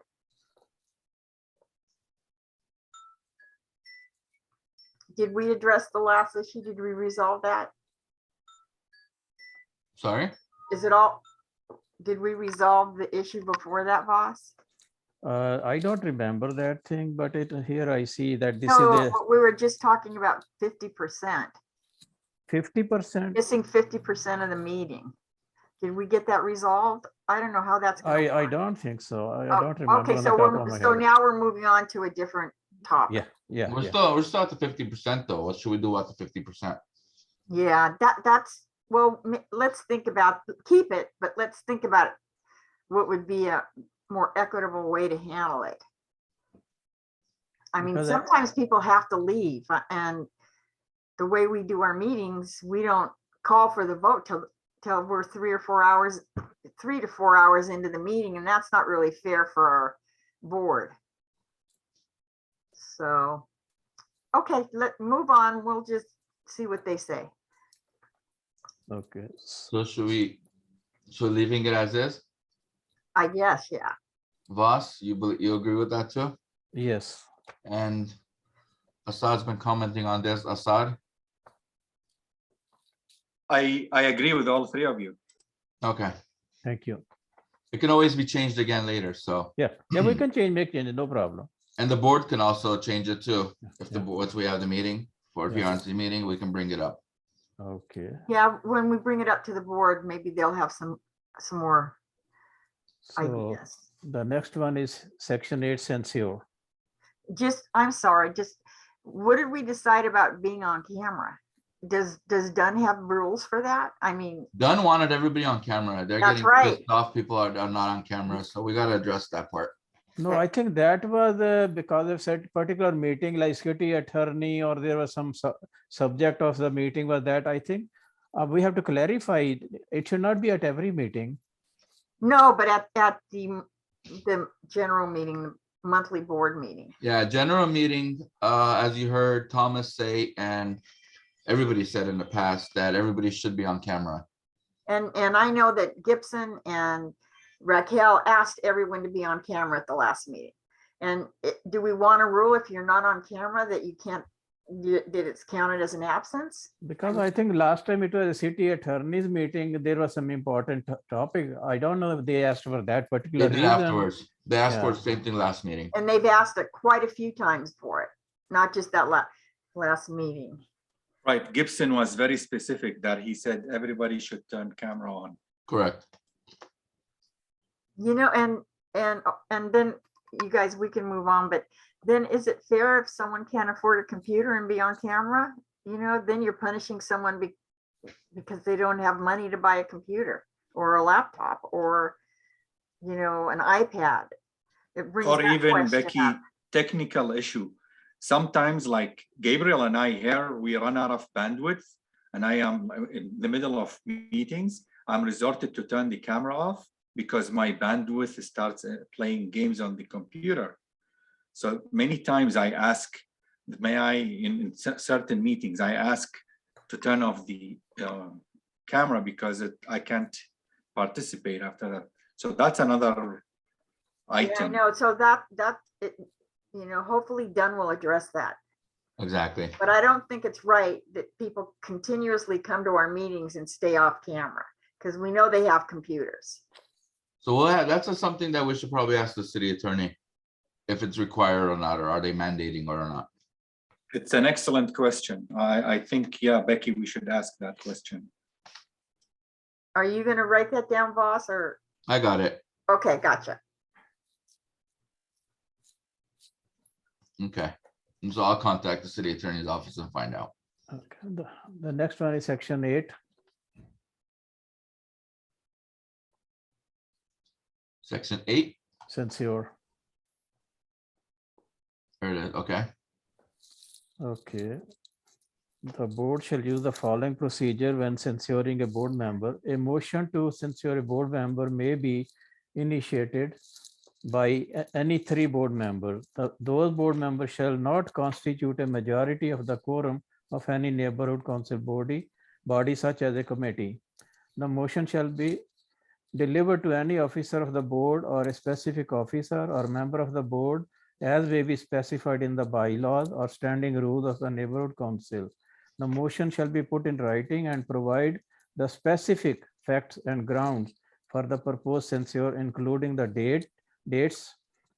Did we address the last issue? Did we resolve that? Sorry? Is it all, did we resolve the issue before that, Voss? I don't remember that thing, but here I see that this No, is we were just talking about 50%, a 50%. missing 50% of the meeting. Did we get that resolved? I don't know how that's gonna I work. don't think so. I Oh, don't remember okay, on the so top of my so head. now we're moving on to a different topic. Yeah. We're still at the 50% though. What should we do at the 50%? Yeah, that's, well, let's think about, keep it, but let's think about what would be a more equitable way to handle it. I mean, Because sometimes people have to leave, and the way we do our meetings, we don't call for the vote till we're 3 to 4 hours into the meeting, and that's not really fair for our board. So, okay, let's move on. We'll just see what they say. Okay. So should leaving it as is? I guess, yeah. Voss, you agree with that too? Yes. And Assad's been commenting on this. Assad? I agree with all 3 of you. Okay. Thank you. It can always be changed again later, so. Yeah, we can make changes, no problem. And the board can also change it too. If the Yeah. once we have the meeting, or if Yeah. you're on the meeting, we can bring it up. Okay. Yeah, when we bring it up to the board, maybe they'll have some more So ideas. the next one is section 8 censure. I'm sorry, what did we decide about being on camera? Does Dunn have rules for that? I mean, Dunn wanted everybody on camera. They're That's getting right. pissed off. People are not on camera, so we gotta address that part. No, I think that was because of set particular meeting like security attorney, or there was some subject of the meeting was that. I think we have to clarify it. It should not be at every meeting. no, but at the general meeting, monthly board meeting. Yeah, general meeting, as you heard Thomas say, and everybody said in the past, that everybody should be on camera. And I know that Gibson and Raquel asked everyone to be on camera at the last meeting. And do we want a rule if you're not on camera that you can't, that it's counted as an absence? Because I think last time it was a city attorney's meeting, there was some important topic. I don't know if they asked for that particular They did reason. afterwards. They asked for Yeah. the same thing last meeting. And they've asked it quite a few times for it, not just that last meeting. Right, Gibson was very specific that he said everybody should turn camera on. Correct. You know, and then you guys, we can move on, but then is it fair if someone can't afford a computer and be on camera? You know, then you're punishing someone because they don't have money to buy a computer or a laptop or, you know, an iPad. It brings Or that even, question Becky, up. technical issue. Sometimes, like Gabriel and I here, we run out of bandwidth, and I am in the middle of meetings. I'm resorted to turn the camera off because my bandwidth starts playing games on the computer. So many times I ask, may I, in certain meetings, I ask to turn off the camera because I can't participate after that. So that's another Yeah, I item. know. So you know, hopefully Dunn will address that. Exactly. But I don't think it's right that people continuously come to our meetings and stay off camera because we know they have computers. So we'll have, that's something that we should probably ask the city attorney if it's required or not, or are they mandating or not? It's an excellent question. I think, yeah, Becky, we should ask that question. Are you going to write that down, boss, or? I got it. Okay, gotcha. Okay. And so I'll contact the city attorney's office and find out. Okay. The next one is section 8. Section 8. Censure. There it is. Okay. Okay. The board shall use the following procedure when censuring a board member. A motion to censure a board member may be initiated by any 3 board members. Those board members shall not constitute a majority of the quorum of any neighborhood council body such as a committee. The motion shall be delivered to any officer of the board or a specific officer or member of the board as may be specified in the bylaws or standing rules of the neighborhood council. The motion shall be put in writing and provide the specific facts and grounds for the proposed censure, including the dates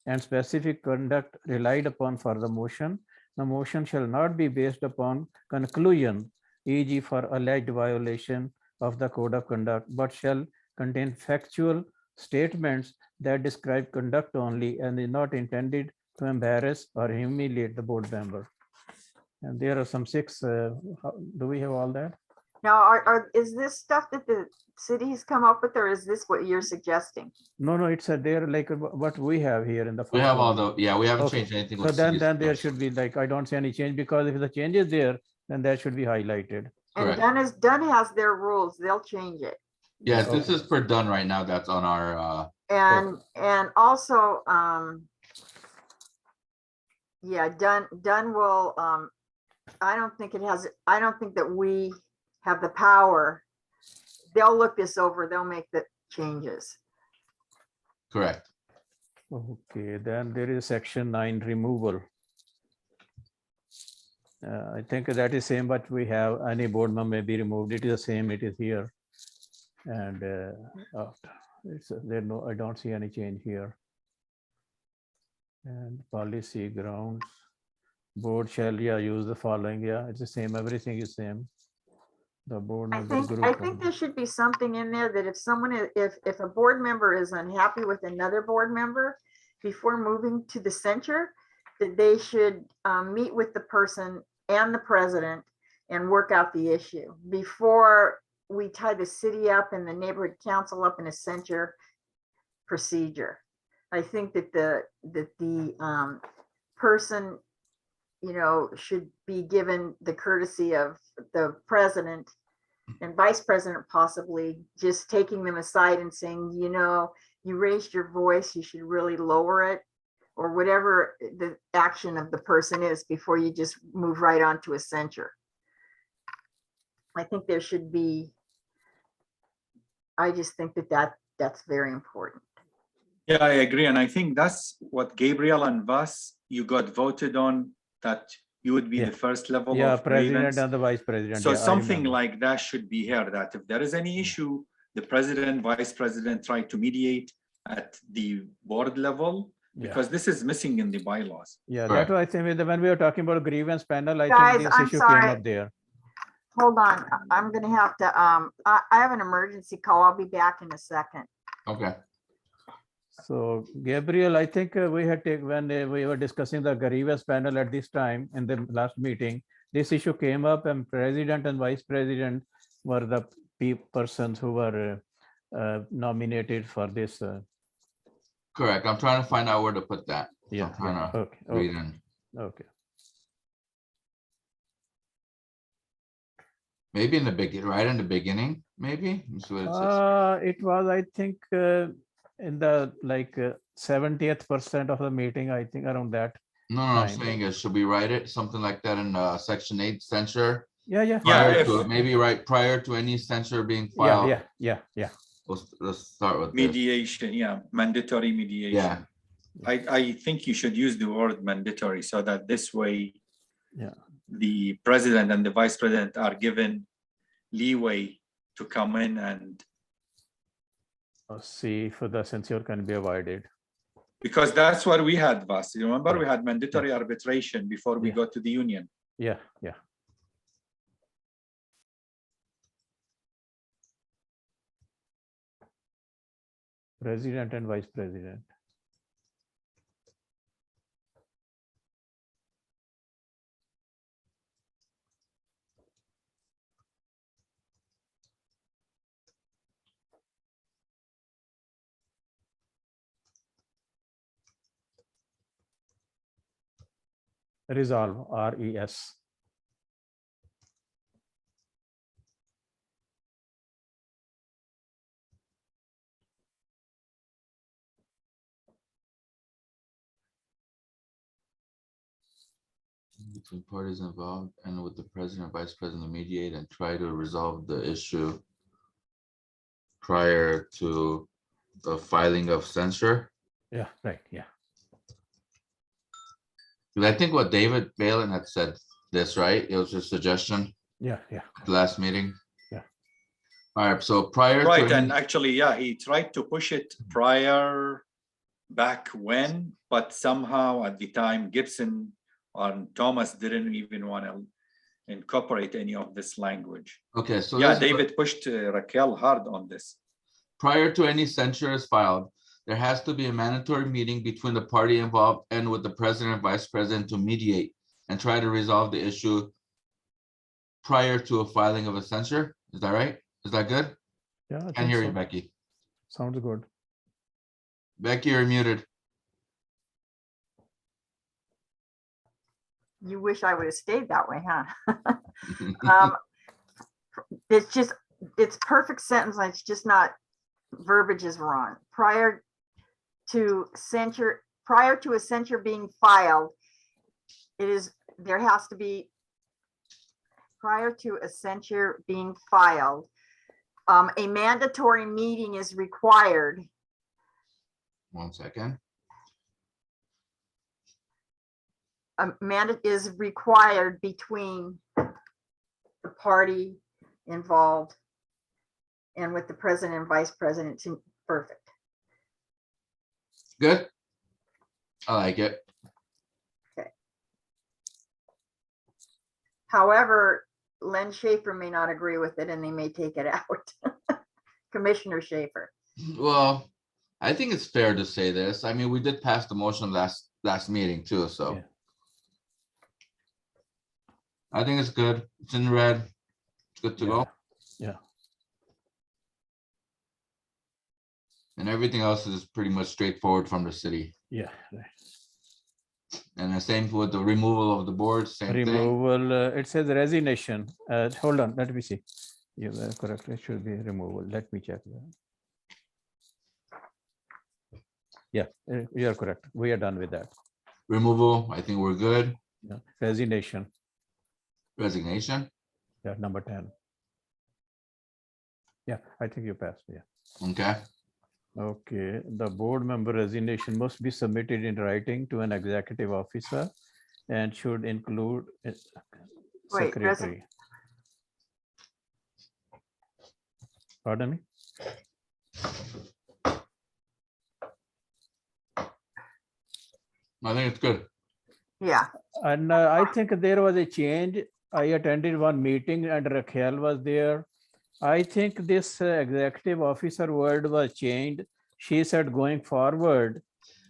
and specific conduct relied upon for the motion. The motion shall not be based upon conclusion, e.g. for alleged violation of the code of conduct, but shall contain factual statements that describe conduct only and is not intended to embarrass or humiliate the board member. And there are some 6. Do we have all that? Now, is this stuff that the city has come up with, or is this what you're suggesting? No, it's there like what we have here in the. We first have all one. the, yeah, we haven't Okay. changed anything. So with then cities. there should be like, I don't see any change because if the change is there, then that should be highlighted. And Correct. Dunn has their rules. They'll change it. Yes, this Okay. is per done right now. That's on our, And also, yeah, Dunn will, I don't think that we have the power. They'll look this over. They'll make the changes. correct. Okay, then there is section 9 removal. I think that is same, but we have any board member may be removed. It is the same, it is here. And I don't see any change here. And policy grounds, board shall use the following. Yeah, it's the same, everything is same. The board member group. I think there should be something in there that if a board member is unhappy with another board member, before moving to the censure, that they should meet with the person and the president and work out the issue before we tie the city up and the neighborhood council up in a censure procedure. I think that the person, you know, should be given the courtesy of the president and vice president, possibly just taking them aside and saying, you know, you raised your voice, you should really lower it. or whatever the action of the person is before you just move right on to a censure. I think there should be, I just think that's very important. Yeah, I agree. And I think that's what Gabriel and Vas, you got voted on, that you would be Yeah. the first level Yeah, of president grievance. and the vice president. So yeah, I something remember. like that should be here, that if there is any issue, the president, vice president try to mediate at the board level, Yeah. because this is missing in the bylaws. Yeah, Right. that was, I think when we were talking about grievance panel, I Guys, think this I'm issue sorry. came up there. Hold on, I'm gonna have to, I have an emergency call. I'll be back in a second. Okay, So Gabriel, I think we had taken, when we were discussing the grievance panel at this time in the last meeting, this issue came up and president and vice president were the persons who were nominated for this. correct. I'm trying to find out where to put that. Yeah, I'm trying yeah, to okay, read okay, in. okay. Maybe in the beginning, right in the beginning, maybe. Let me see what it says. It was, I think, in the like 70th percent of the meeting, I think around that. No, I'm time. saying is, should we write it, something like that in section 8 censure? Yeah, yeah. Yeah, Prior if- to, maybe right prior to any censure being Yeah, filed. yeah. Let's start with this. Mediation, yeah, mandatory mediation. Yeah, I think you should use the word mandatory, so that this way Yeah. the president and the vice president are given leeway to come in and, See if the censure can be avoided. because that's what we had, Vas. You remember, Yeah. we had mandatory arbitration before we Yeah. got to the union. Yeah, yeah. President and vice president. Resolve, RES. between parties involved and with the president, vice president to mediate and try to resolve the issue prior to the filing of censure. Yeah, right, yeah. Because I think what David Balin had said this, right? It was his suggestion Yeah, yeah. at the last meeting. Yeah. All right, so prior to Right, any- and actually, yeah, he tried to push it prior, back when, but somehow at the time Gibson and Thomas didn't even want to incorporate any of this language. Okay, so Yeah, this is what- David pushed Raquel hard on this. prior to any censure is filed, there has to be a mandatory meeting between the party involved and with the president and vice president to mediate and try to resolve the issue prior to a filing of a censure. Is that right? Is that good? Yeah, I Can't think hear so. you, Becky. Sounds good. Becky, you're muted. You wish I would have stayed that way, huh? It's just, it's perfect sentence, and it's just not, verbiage is wrong. Prior to a censure being filed, it is, there has to be, prior to a censure being filed, a mandatory meeting is required. 1 second. A mandate is required between the party involved and with the president and vice president. To perfect. Good. I like it. However, Len Schaefer may not agree with it and they may take it out. Commissioner Schaefer. Well, I think it's fair to say this. I mean, we did pass the motion last meeting too, so. Yeah. I think it's good. It's in red. It's good to Yeah. go. Yeah. And everything else is pretty much straightforward from the city. Yeah, right. And the same with the removal of the board, same thing. Removal, it says resignation. Hold on, let me see. You were correct, it should be removal. Let me check that. Yeah, you are correct. We are done with that. Removal, I think we're good. Yeah. Resignation, Resignation, yeah, number 10. Yeah, I think you passed. Yeah. okay. Okay, the board member resignation must be submitted in writing to an executive officer and should include a Wait, secretary. Pardon me? I think it's good. Yeah, And I think there was a change. I attended one meeting and Raquel was there. I think this executive officer word was changed. She said going forward,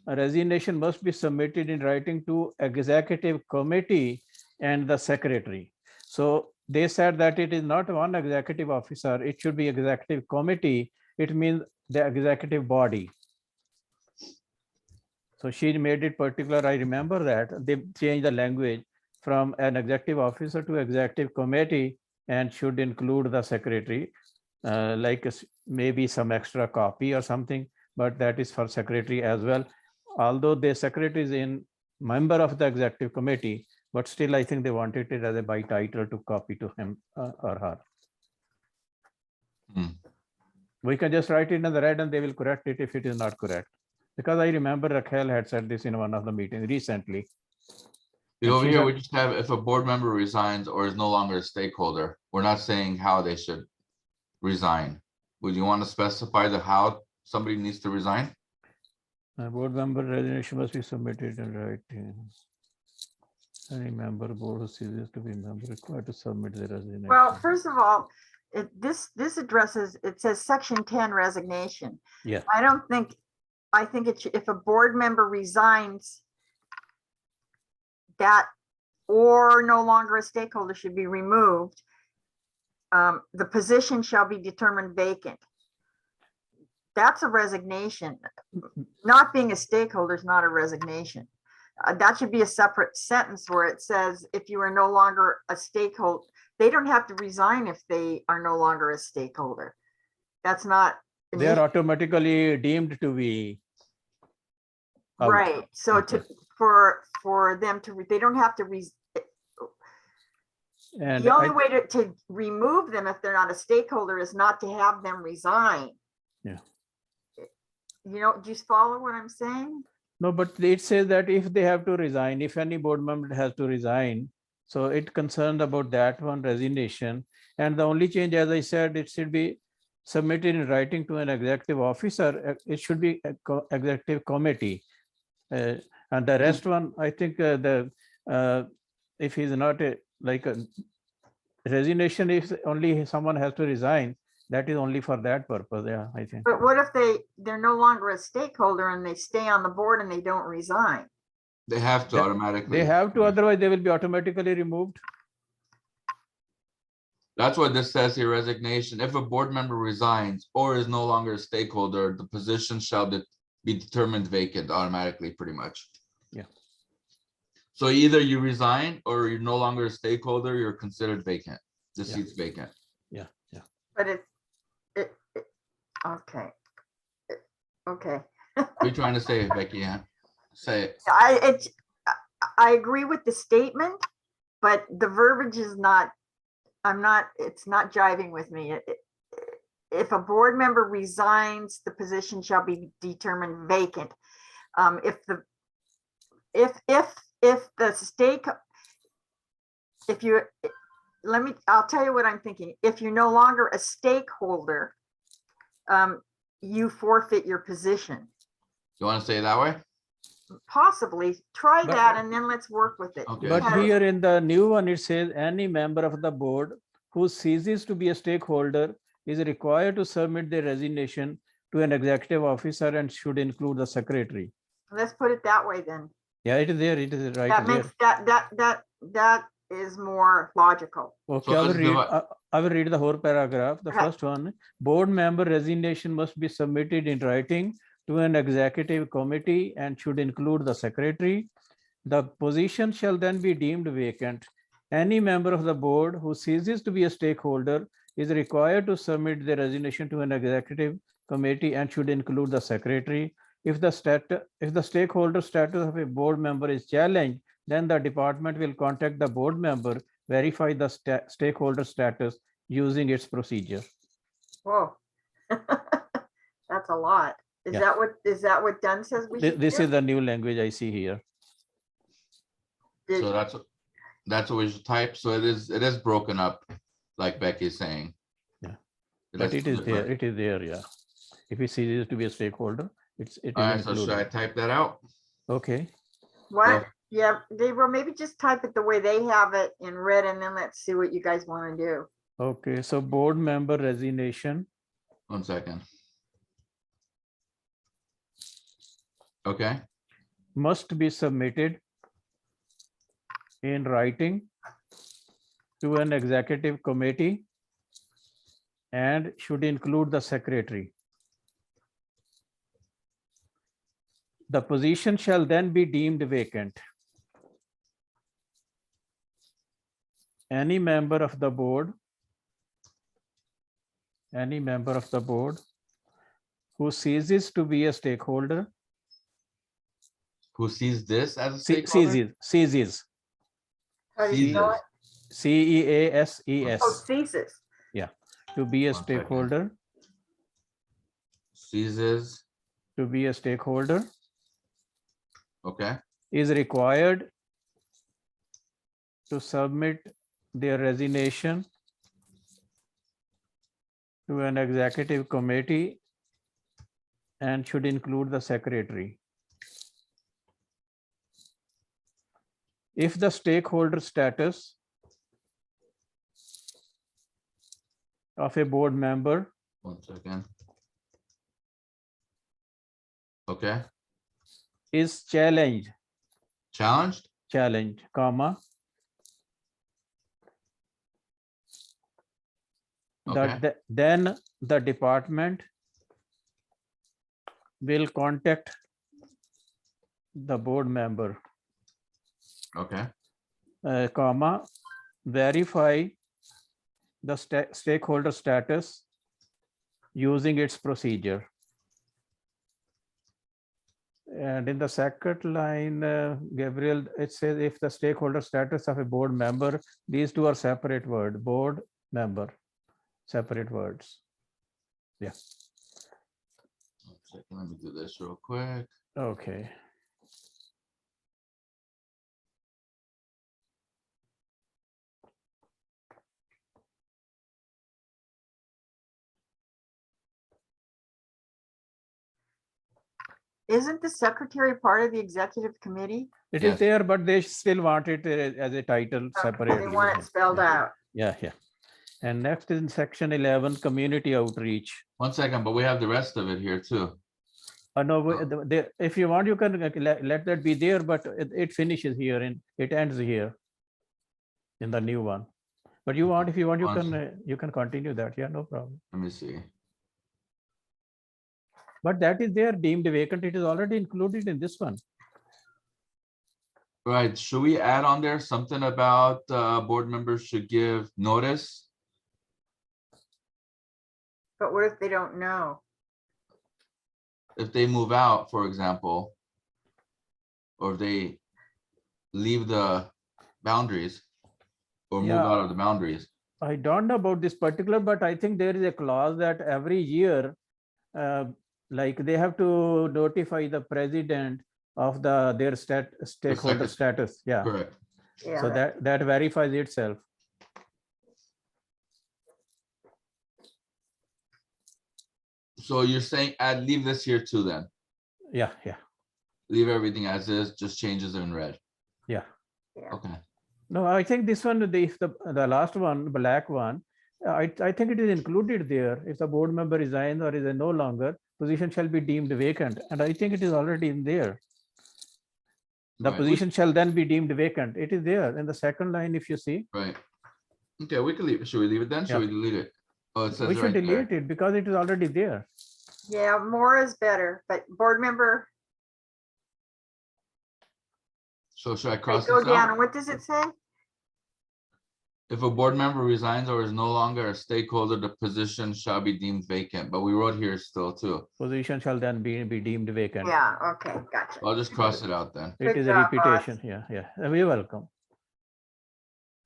a resignation must be submitted in writing to executive committee and the secretary. So they said that it is not one executive officer, it should be executive committee. It means the executive body. So she made it particular. I remember that they changed the language from an executive officer to executive committee and should include the secretary, like maybe some extra copy or something, but that is for secretary as well. Although the secretary is in member of the executive committee, but still I think they wanted it as a by title to copy to him or her. Hmm. We can just write it in the red and they will correct it if it is not correct. Because I remember Raquel had said this in one of the meetings recently. And Over she here, said- we just have if a board member resigns or is no longer a stakeholder. We're not saying how they should resign. Would you want to specify the how somebody needs to resign? A board member resignation must be submitted in writing. Any member board who ceases to be member required to submit the resignation. well, first of all, this addresses, it says section 10 resignation. Yeah, I think it should, if a board member resigns, that or no longer a stakeholder should be removed. The position shall be determined vacant. That's a resignation. Not being a stakeholder is not a resignation. That should be a separate sentence where it says if you are no longer a stakeholder, they don't have to resign if they are no longer a stakeholder. That's not. an they are issue. automatically deemed to be out. Right, so Okay. for them to, they don't have to, And the only way to remove them if they're not a stakeholder is not to have them resign. Yeah. You know, do you follow what I'm saying? no, but it says that if they have to resign, if any board member has to resign, so it concerned about that one resignation. And the only change, as I said, it should be submitted in writing to an executive officer. It should be a executive committee. And the rest one, I think if he's not like a resignation, if only someone has to resign, that is only for that purpose. Yeah, I think. But what if they're no longer a stakeholder and they stay on the board and they don't resign? They have to That- automatically. They have to, otherwise they will be automatically removed. That's what this says here, resignation. If a board member resigns or is no longer a stakeholder, the position shall be determined vacant automatically, pretty much. Yeah. So either you resign or you're no longer a stakeholder, you're considered vacant. The Yeah. seat's vacant. Yeah, yeah. But okay. Okay. What are you trying to say, Becky? Yeah. Say it. I agree with the statement, but the verbiage is not, it's not jiving with me. If a board member resigns, the position shall be determined vacant. If I'll tell you what I'm thinking. If you're no longer a stakeholder, you forfeit your position. You want to say it that way? Possibly, try But- that and then let's work with it. Okay. But Because- here in the new one, it says any member of the board who ceases to be a stakeholder is required to submit their resignation to an executive officer and should include the secretary. Let's put it that way then. Yeah, it is there. It is right That there. makes, that is more logical. Okay, So I will let's read. divide- I will read the whole paragraph. The Okay. first one: board member resignation must be submitted in writing to an executive committee and should include the secretary. The position shall then be deemed vacant. Any member of the board who ceases to be a stakeholder is required to submit their resignation to an executive committee and should include the secretary. if the stakeholder status of a board member is challenged, then the department will contact the board member, verify the stakeholder status using its procedure. Whoa. That's a lot. Is Yeah. that what Dunn says we should This do? is the new language I see here. Did- So that's what we should type. So it is broken up, like Becky's saying. Yeah. It But has it two is there. different- It is there. Yeah. If we see this to be a stakeholder, it is All right, so should I included. type that out? Okay. What? Yeah, Gabriel, maybe just type it the way they have it in red and then let's see what you guys want to do. Okay. So board member resignation. 1 second. Okay, Must be submitted in writing to an executive committee and should include the secretary. The position shall then be deemed vacant. Any member of the board who ceases to be a stakeholder, who sees this as a stakeholder? ceases, How do you spell it? CEASES, Oh, ceases. to be a 1 second. stakeholder, Seizes, okay, is required to submit their resignation to an executive committee and should include the secretary. If the stakeholder status of a board member 1 second. Okay, is challenged, comma, okay, then the department will contact the board member, okay, comma, verify the stakeholder status using its procedure. And in the second line, Gabriel, it says if the stakeholder status of a board member, these two are separate word, board member, separate words. Yeah, 1 second, let me do this real quick. okay. Isn't the secretary part of the executive committee? It is Yes. there, but they still want it as a title They separately. want it spelled out. Yeah, yeah. And next in section 11, community outreach. 1 second, but we have the rest of it here too. No, if you want, you can let that be there, but it finishes here and it ends here in the new one. But you want, if you want, you can continue that. Yeah, no problem. Let me see. But that is there deemed vacant. It is already included in this one. Right, should we add on there something about board members should give notice? But what if they don't know? If they move out, for example, or if they leave the boundaries or move Yeah. out of the boundaries. I don't know about this particular, but I think there is a clause that every year, like they have to notify the president of their stakeholder status. Yeah. Correct. Yeah, So that verifies itself. So you're saying leave this here too then? Yeah, yeah, Leave everything as is, just changes in red. yeah. yeah. Okay, No, I think this one, the last one, black one, I think it is included there. If the board member resigns or is no longer, position shall be deemed vacant. And I think it is already in there. The Right. position shall then be deemed vacant. It is there in the second line, if you see. right. Okay, we can leave it. Should we leave it then? Should Yeah. we delete it? Oh, it says We it should right there. delete it because it is already there. Yeah, more is better, but board member, So should I they cross go this down out? and what does it say? If a board member resigns or is no longer a stakeholder, the position shall be deemed vacant, but we wrote here still too. Position shall then be deemed vacant. Yeah, okay, gotcha. I'll just cross it out then. It Good is a job, Boz. repetition. Yeah. You're welcome.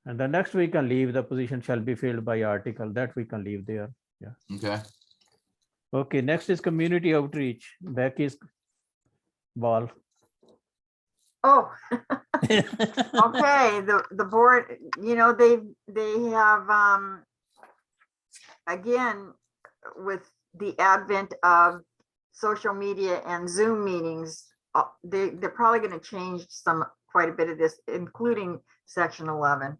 And the next we can leave, the position shall be filled by article, that we can leave there. Okay. Okay, next is community outreach. Becky's ball. Oh, okay, the board, you know, they have, again, with the advent of social media and Zoom meetings, they're probably going to change quite a bit of this, including section 11.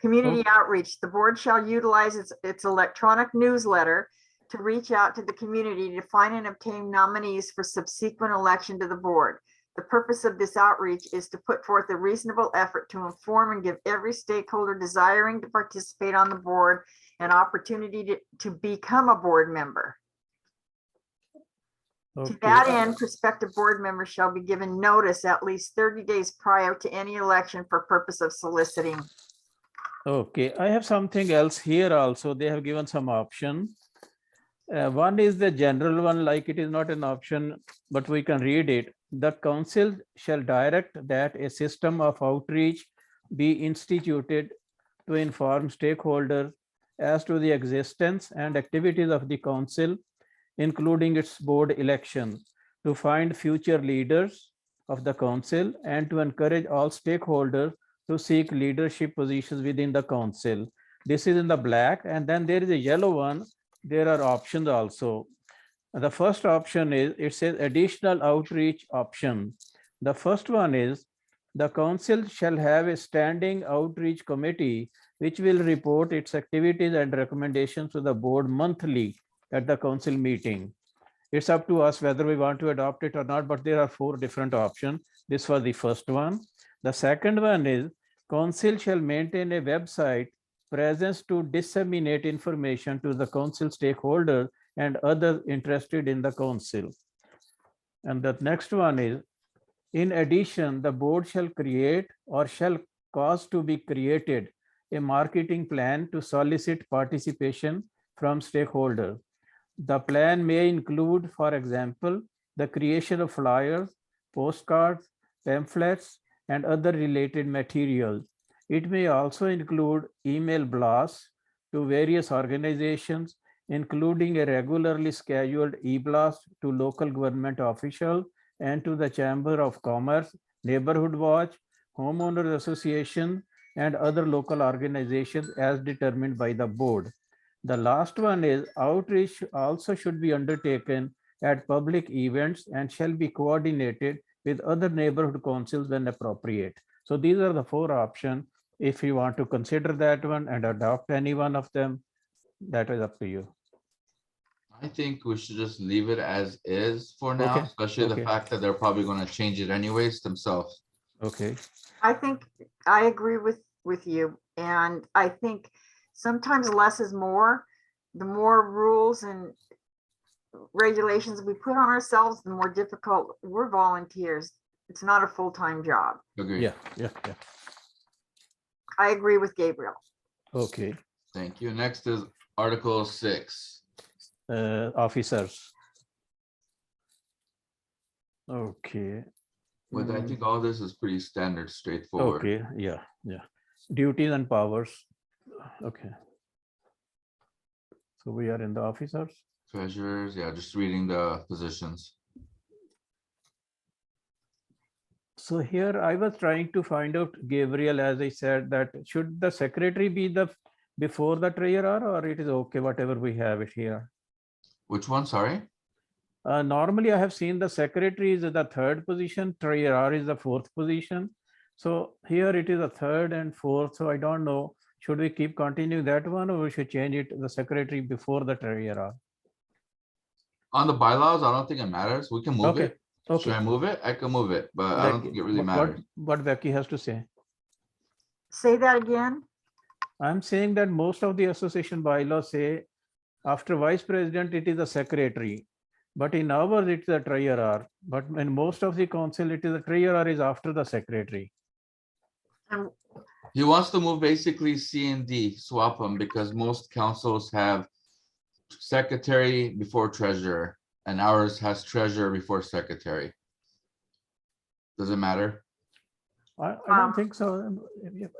Community outreach, the board shall utilize its electronic newsletter to reach out to the community to find and obtain nominees for subsequent election to the board. The purpose of this outreach is to put forth a reasonable effort to inform and give every stakeholder desiring to participate on the board an opportunity to become a board member. To that end, prospective board members shall be given notice at least 30 days prior to any election for purpose of soliciting. Okay, I have something else here also. They have given some option. One is the general one, like it is not an option, but we can read it. The council shall direct that a system of outreach be instituted to inform stakeholders as to the existence and activities of the council, including its board election, to find future leaders of the council and to encourage all stakeholders to seek leadership positions within the council. This is in the black, and then there is a yellow one. There are options also. The first option is, it says additional outreach option. The first one is, the council shall have a standing outreach committee which will report its activities and recommendations to the board monthly at the council meeting. It's up to us whether we want to adopt it or not, but there are 4 different options. This was the first one. The second one is, council shall maintain a website presence to disseminate information to the council stakeholders and others interested in the council. And the next one is, in addition, the board shall create or shall cause to be created a marketing plan to solicit participation from stakeholders. The plan may include, for example, the creation of flyers, postcards, pamphlets, and other related materials. It may also include email blasts to various organizations, including a regularly scheduled e-blast to local government officials and to the Chamber of Commerce, Neighborhood Watch, Homeowners Association, and other local organizations as determined by the board. The last one is, outreach also should be undertaken at public events and shall be coordinated with other neighborhood councils when appropriate. So these are the 4 options. If you want to consider that one and adopt any one of them, that is up to you. I think we should just leave it as is for now, Okay, especially the okay. fact that they're probably going to change it anyways themselves. Okay. I think I agree with you, and I think sometimes less is more. The more rules and regulations we put on ourselves, the more difficult. We're volunteers. It's not a full-time job. Agree. Yeah. I agree with Gabriel. Okay. Thank you. Next is Article 6. Officers. Okay. But I think all this is pretty standard, straightforward. Okay, yeah. Duties and powers. Okay. So we are in the officers. Treasurers, yeah, just reading the positions. So here I was trying to find out, Gabriel, as I said, that should the secretary be before the treasurer, or it is okay, whatever we have it here. Which one, sorry? Normally I have seen the secretary is the 3rd position, treasurer is the 4th position. So here it is a 3rd and 4th. So I don't know, should we keep continuing that one, or we should change it the secretary before the treasurer? On the bylaws, I don't think it matters. We can move Okay. it. Should I move it? I can move it, but I don't think it really matters. What Becky has to say. Say that again. I'm saying that most of the association bylaws say after vice president, it is the secretary. But in ours, it's the treasurer. But in most of the council, it is the treasurer is after the secretary. And He wants to move basically C and D, swap them, because most councils have secretary before treasurer, and ours has treasurer before secretary. Does it matter? I Um, don't think so.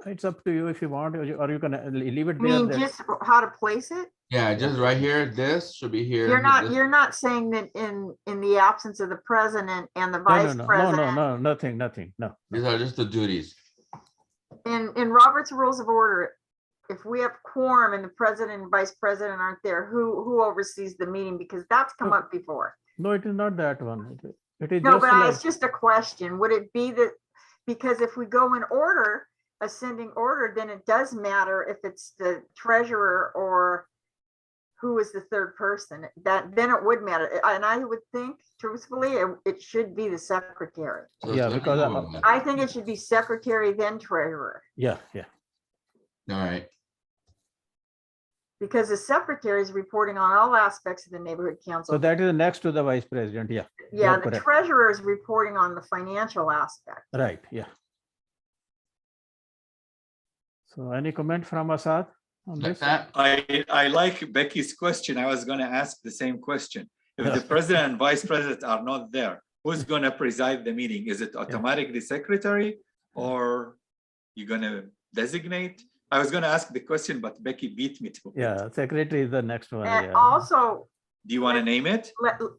It's up to you if you want, or you can leave it I there. mean, that- just how to place it? Yeah, just right here, this should be here. You're not saying that in the absence of the president and the No, vice no, president. nothing, no. These are just the duties. In Robert's Rules of Order, if we have quorum and the president and vice president aren't there, who oversees the meeting? Because that's come No. up before. No, it is not that one. It is No, just but like, it's just a question. Would it be that, because if we go in order, ascending order, then it does matter if it's the treasurer or who is the third person, that then it would matter. And I would think truthfully, it should be the secretary. So Yeah, it's because gonna go. I think it should be secretary, then treasurer, yeah. All right, because the secretary is reporting on all aspects of the neighborhood So council. that is next to the vice president. Yeah, Yeah, you're the correct. treasurer is reporting on the financial aspect. Right, yeah. So any comment from Asad on like this? that. I like Becky's question. I was gonna ask the same question. If the president and vice president are not there, who's gonna preside the meeting? Is it automatically secretary or you gonna designate? I was gonna ask the question, but Becky beat me to it. Yeah, secretary is the next one. And Yeah. also, Do you wanna name it?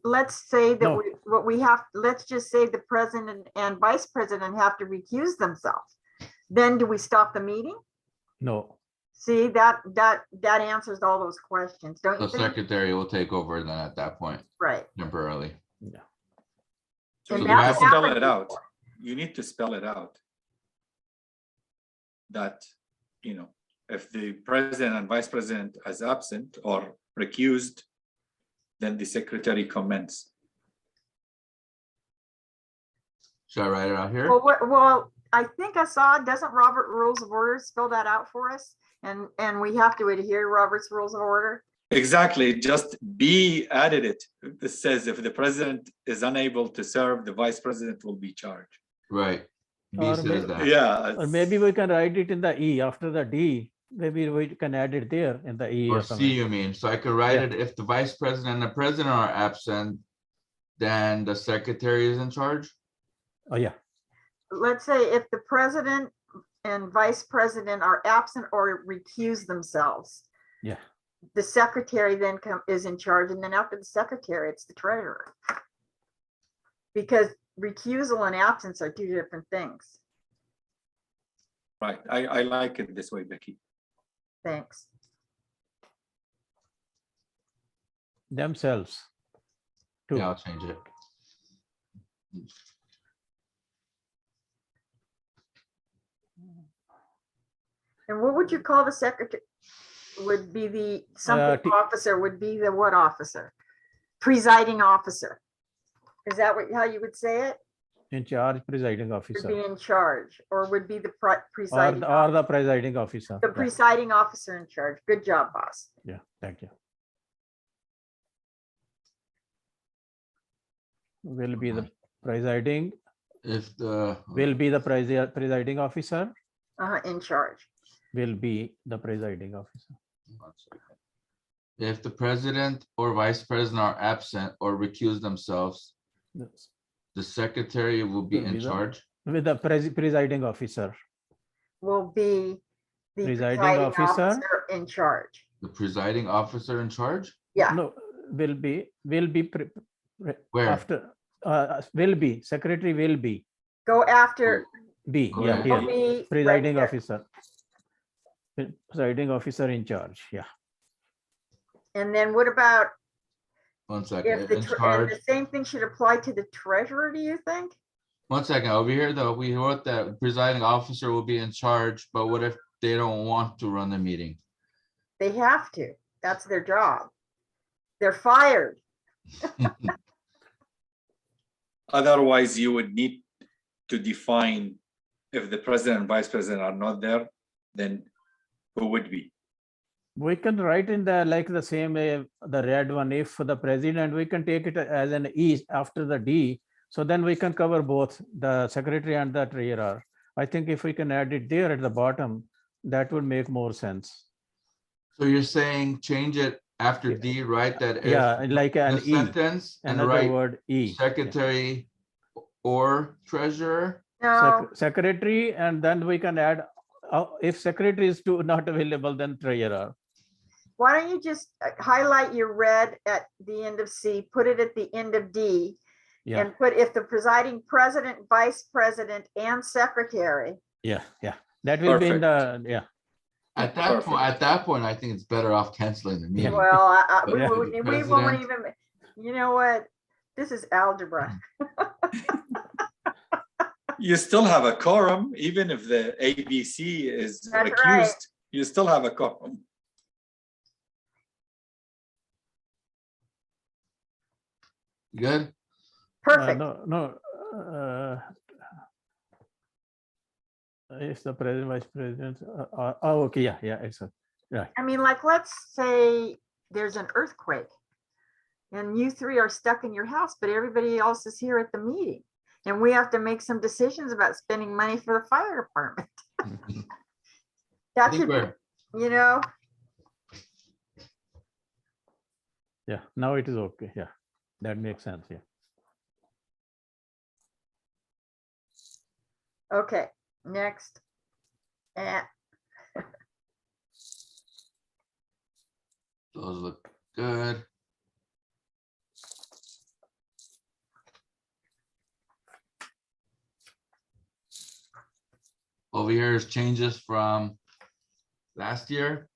let's say that No. what we have, let's just say the president and vice president have to recuse themselves. Then do we stop the meeting? No, See, that answers all those questions, don't The you think? secretary will take over then at that point Right. temporarily. So And you that's have to spell happened it out. before. You need to spell it out. That, if the president and vice president is absent or recused, then the secretary comments. Should I write it out here? Well, I think I saw, doesn't Robert Rules of Order spell that out for us? And we have to adhere to Robert's Rules of Order. Exactly, just B added it. It says if the president is unable to serve, the vice president will be charged. Right. B Or says may- that. Yeah. or maybe we can write it in the E after the D. Maybe we can add it there in the E Or or C, something. you mean? So I could write Yeah. it, if the vice president and the president are absent, then the secretary is in charge? Oh, yeah, Let's say if the president and vice president are absent or recuse themselves, yeah. the secretary then is in charge, and then after the secretary, it's the treasurer. Because recusal and absence are two different things. Right, I like it this way, Becky. Thanks. Themselves. Too. Yeah, I'll change it. And what would you call the secretary? Would be the something officer, would be the what officer? Presiding officer. Is that how you would say it? In charge, presiding Would officer. be in charge, or would be the Or presiding, the presiding officer. the Yeah, presiding officer in charge. Good job, boss. yeah, thank you. Will be the presiding, If the. will be the presiding officer, In charge. will be the presiding officer. One second. If the president or vice president are absent or recuse themselves, Yes. the secretary will be Will in be the- charge. With the presiding officer. Will be the Presiding presiding officer. officer in charge. The presiding officer in charge? Yeah. No, will be Where? after, will be, secretary will be, Go after. be, Go yeah, ahead. here, will be right presiding there. officer. Presiding officer in charge, yeah. And then what about One if second, the, in and charge. the same thing should apply to the treasurer, do you think? One second, over here though, we wrote that presiding officer will be in charge, but what if they don't want to run the meeting? They have to. That's their job. They're fired. Otherwise, you would need to define if the president and vice president are not there, then who would be? We can write in the, like the same way, the red one, if the president, we can take it as an E after the D. So then we can cover both the secretary and the treasurer. I think if we can add it there at the bottom, that would make more sense. So you're saying change it after D, right? That if Yeah, like an the E, sentence and another write word E. Yeah. secretary or treasurer. No, Secretary, and then we can add, if secretary is not available, then treasurer. why don't you just highlight your red at the end of C, put it at the end of D, Yeah, and put if the presiding president, vice president, and secretary. yeah. That will be in the, yeah. At that point, I think it's better off canceling the meeting. Well, But Yeah. we won't even, you know what? This is algebra. You still have a quorum, even if the ABC is That's recused, right. you still have a quorum. Good. Perfect. No. If the president, vice president, okay, yeah, it's right. I mean, like, let's say there's an earthquake and you three are stuck in your house, but everybody else is here at the meeting. And we have to make some decisions about spending money for the fire department. I That think should be, we're, you know, Yeah, now it is okay. Yeah, that makes sense. Yeah. okay, next. And those look good. Over here is changes from last year.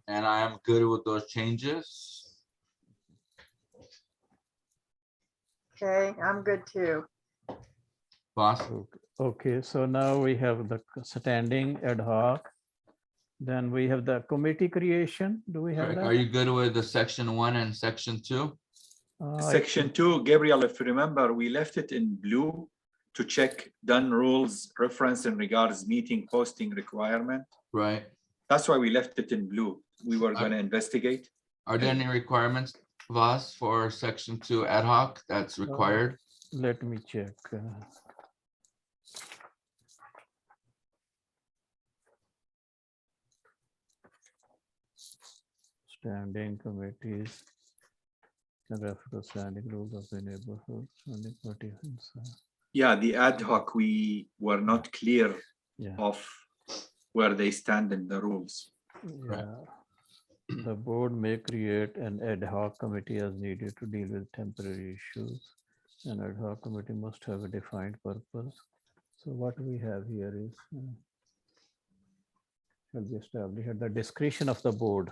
And I am good with those changes. okay, I'm good too. Boss, Okay, so now we have the standing ad hoc. Then we have the committee creation. Do we have are that? you good with the section 1 and section 2? Section 2, Gabriel, if you remember, we left it in blue to check done rules reference in regards meeting posting requirement. Right. That's why we left it in blue. We were going to investigate. Are there any requirements, Voss, for section 2 ad hoc that's required? Let me check. Standing committees. Can refer to standing rules of the neighborhood. Standing parties. Yeah, the ad hoc, we were not clear Yeah. of where they stand in the rules. Yeah. The board may create an ad hoc committee as needed to deal with temporary issues. An ad hoc committee must have a defined purpose. So what we have here is shall be established at the discretion of the board.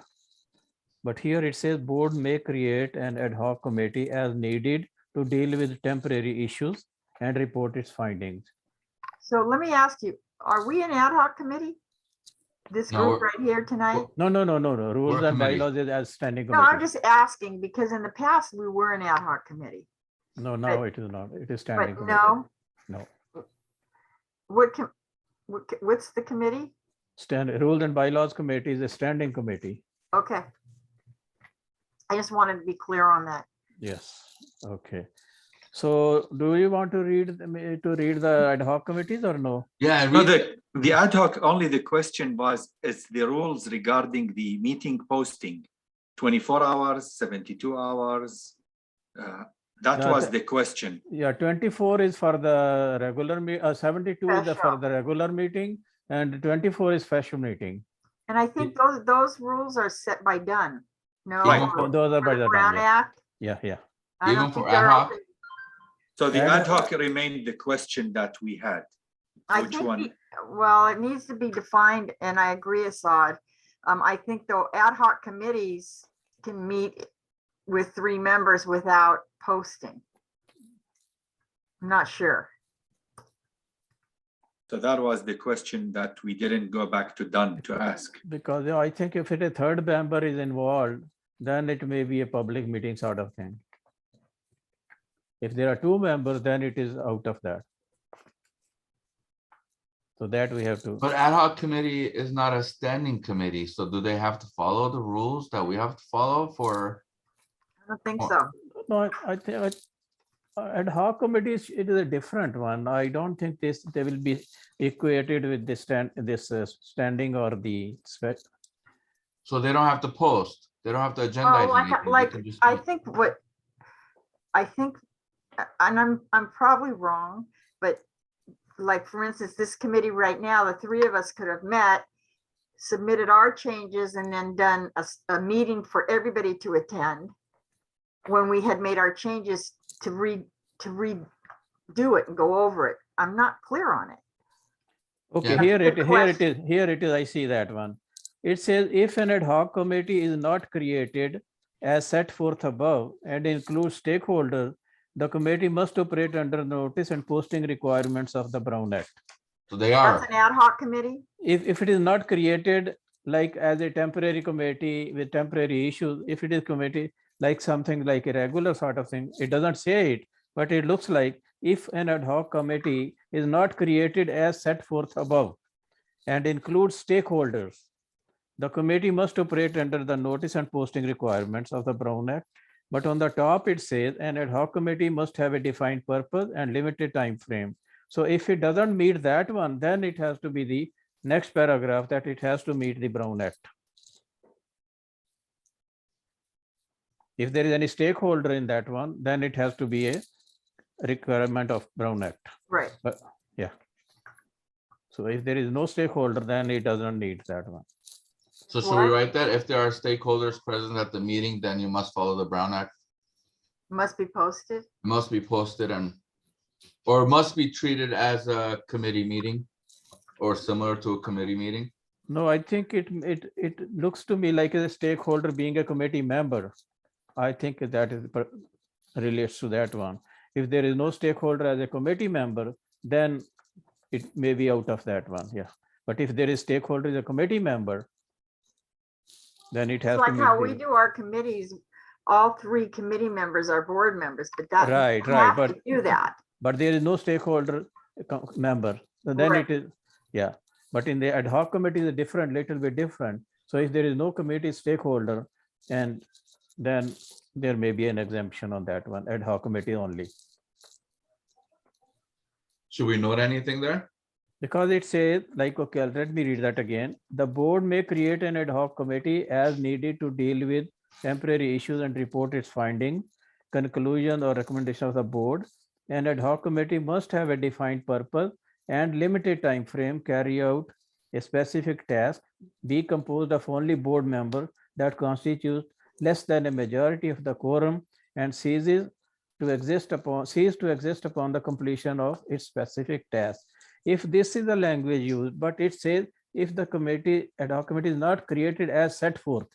But here it says board may create an ad hoc committee as needed to deal with temporary issues and report its findings. So let me ask you, are we an ad hoc committee? This No, group we're- right here tonight? No. Rules We're a and committee. bylaws is as standing No, I'm committee. just asking because in the past we were an ad hoc committee, No, now it is not. It is standing but committee. no. No. What's the committee? Rules and bylaws committee is a standing committee. Okay. I just wanted to be clear on that. Yes. Okay. So do you want to read the ad hoc committees or no? Yeah, No, read, the ad hoc, only the question was, is the rules regarding the meeting posting, 24 hours, 72 hours? That Yeah, was the question. Yeah, 24 is for the regular 72 is for Special. the regular meeting, and 24 is special meeting. And I think those rules are set by Dunn. No, Right. or- Those are or by the the Brown done, yeah. Act. Yeah. I Even don't for think ad they're hoc? open. So the And- ad hoc remained the question that we had. I Which think one? well, it needs to be defined, and I agree, Assad. I think though ad hoc committees can meet with 3 members without posting. I'm not sure. So that was the question that we didn't go back to Dunn to ask. Because I think if a third member is involved, then it may be a public meeting sort of thing. If there are 2 members, then it is out of that. So that we have to, But ad hoc committee is not a standing committee, so do they have to follow the rules that we have to follow for? I don't think Well, so. no, I think ad hoc committees, it is a different one. I don't think they will be equated with this standing or the spec. So they don't have to post, they don't have to Oh, agendize like, anything. They like, can just I meet. think I think, and I'm probably wrong, but like, for instance, this committee right now, the three of us could have met, submitted our changes and then done a meeting for everybody to attend when we had made our changes to redo it and go over it. I'm not clear on it. Okay, Yeah. here That's a good it is, I see that one. It says if an ad hoc committee is not created as set forth above and includes stakeholders, the committee must operate under notice and posting requirements of the Brown Act. So they That's are, an ad hoc committee. If it is not created like as a temporary committee with temporary issues, if it is committee like something like a regular sort of thing, it doesn't say it, but it looks like if an ad hoc committee is not created as set forth above and includes stakeholders, the committee must operate under the notice and posting requirements of the Brown Act. But on the top, it says an ad hoc committee must have a defined purpose and limited time frame. So if it doesn't meet that one, then it has to be the next paragraph that it has to meet the Brown Act. If there is any stakeholder in that one, then it has to be a requirement of Brown Act. Right. But yeah. So if there is no stakeholder, then it doesn't need that one. so should we What? write that if there are stakeholders present at the meeting, then you must follow the Brown Act? Must be posted. Must be posted and, or must be treated as a committee meeting or similar to a committee meeting? No, I think it looks to me like a stakeholder being a committee member. I think that is relates to that one. If there is no stakeholder as a committee member, then it may be out of that one. Yeah. But if there is stakeholder as a committee member, then it has It's to like meet how we the do our committees, all three committee members are board members, but that right, you right. have to do that. But there is no stakeholder member. So then Right. it is, yeah. But in the ad hoc committee is different, little bit different. So if there is no committee stakeholder, and then there may be an exemption on that one, ad hoc committee only. Should we note anything there? Because it says, like, okay, let me read that again. The board may create an ad hoc committee as needed to deal with temporary issues and report its finding, conclusion or recommendation of the board. An ad hoc committee must have a defined purpose and limited time frame, carry out a specific task, be composed of only board members that constitute less than a majority of the quorum, and cease to exist upon the completion of its specific task. If this is the language used, but it says if the committee, ad hoc committee is not created as set forth.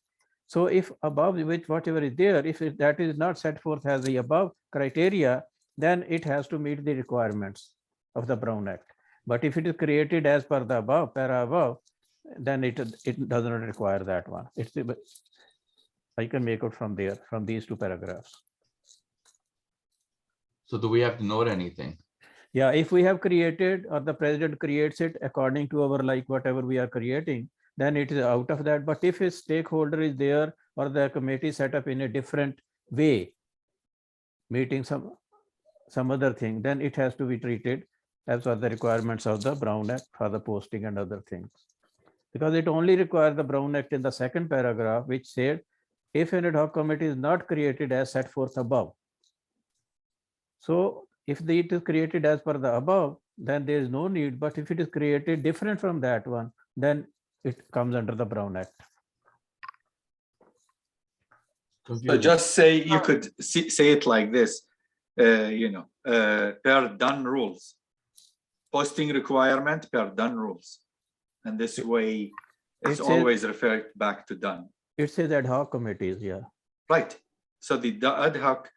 So if above which whatever is there, if that is not set forth as the above criteria, then it has to meet the requirements of the Brown Act. But if it is created as per the above, para above, then it does not require that one. I can make it from there, from these two paragraphs. So do we have to note anything? Yeah, if we have created or the president creates it according to our like whatever we are creating, then it is out of that. But if a stakeholder is there or the committee set up in a different way, meeting some other thing, then it has to be treated as per the requirements of the Brown Act for the posting and other things. Because it only requires the Brown Act in the second paragraph, which said if an ad hoc committee is not created as set forth above. So if it is created as per the above, then there is no need. But if it is created different from that one, then it comes under the Brown Act. So Confusing. just say, you could say it like this, per done rules. Posting requirement per done rules. And this way, it's It says- always referred back to done. It says ad hoc committees, yeah. Right. So the ad hoc,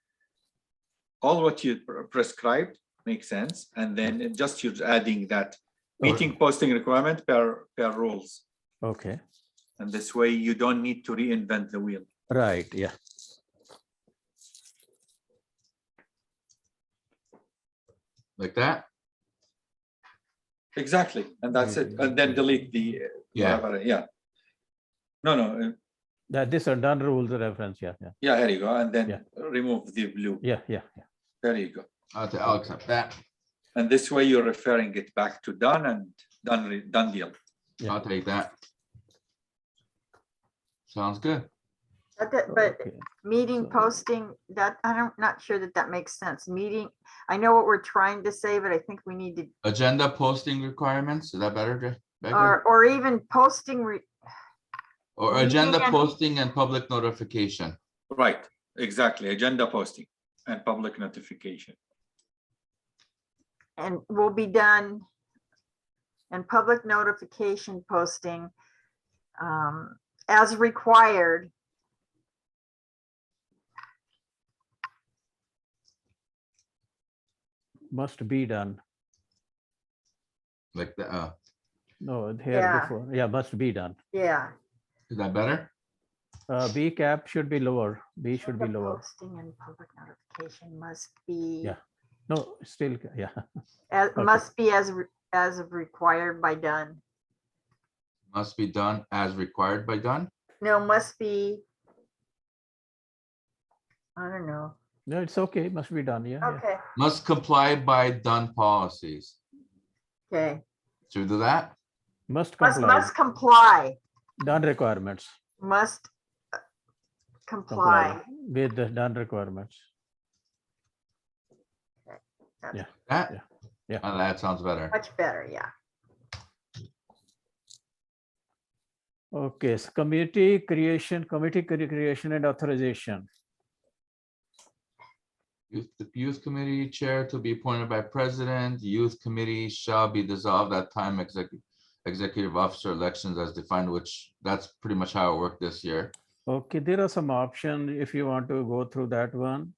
all what you prescribed makes sense. And then just you're adding that meeting posting requirement per rules. Okay, And this way you don't need to reinvent the wheel. right, yeah. Like that? Exactly, and that's it. And then delete the, Yeah. whatever, yeah. No, That this are done rules reference. Yeah, yeah, yeah, here you go. And Yeah. then remove the blue. yeah, yeah, yeah. There you go. I'll accept that. And this way you're referring it back to done and done deal. Yeah. I'll take that. Sounds good. But Okay. meeting So- posting, that, not sure that that makes sense. Meeting, I know what we're trying to say, but I think we need to, Agenda posting requirements, is that better, Becker? or even posting, Or meeting agenda and- posting and public notification? Right, exactly. Agenda posting and public notification. and will be done, and public notification posting as required. Must be done. Like the, No, here Yeah. before. Yeah, must be done. Yeah. is that better? B cap should be lower. B should be The lower. posting and public notification must be, Yeah. No, still, yeah. must be as required by done. Must be done as required by done? No, must be. I don't know. No, it's okay. Must be done. Yeah. yeah. Okay, Must comply by done policies. okay. Should we do that? Must comply. Must comply, Done requirements. must Comply comply. with the done requirements. That? Yeah, yeah. That sounds better. Much better, yeah. Okay, so committee creation and authorization. The youth committee chair to be appointed by president. Youth committee shall be dissolved at time executive officer elections as defined, which that's pretty much how it worked this year. Okay, there are some options if you want to go through that one.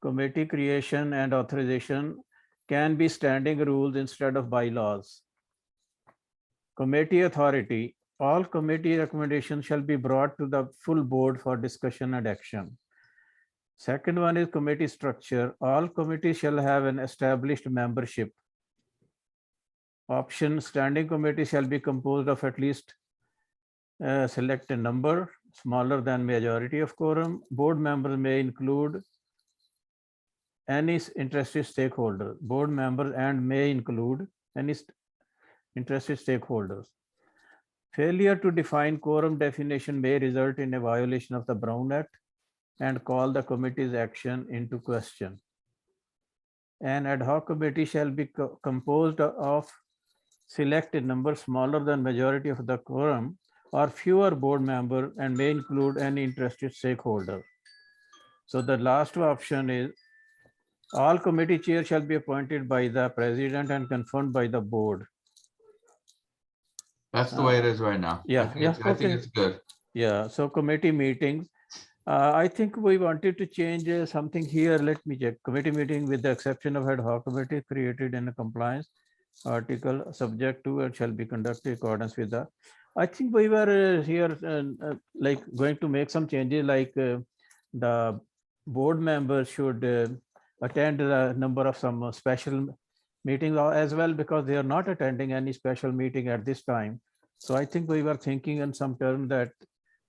Committee creation and authorization can be standing rules instead of bylaws. Committee authority, all committee recommendations shall be brought to the full board for discussion and action. Second one is committee structure. All committees shall have an established membership. Option, standing committee shall be composed of at least select a number smaller than majority of quorum. Board members may include any interested stakeholder. Board members and may include any interested stakeholders. Failure to define quorum definition may result in a violation of the Brown Act and call the committee's action into question. An ad hoc committee shall be composed of selected number smaller than majority of the quorum or fewer board members and may include any interested stakeholder. So the last option is all committee chairs shall be appointed by the president and confirmed by the board. That's the way it is right now. yeah, I think yeah, it's- I think okay. it's good. Yeah, so committee meetings. I think we wanted to change something here. Let me check. Committee meeting with the exception of ad hoc committee created in a compliance article subject to it shall be conducted in accordance with the. I think we were here like going to make some changes like the board members should attend a number of some special meetings as well because they are not attending any special meeting at this time. So I think we were thinking in some term that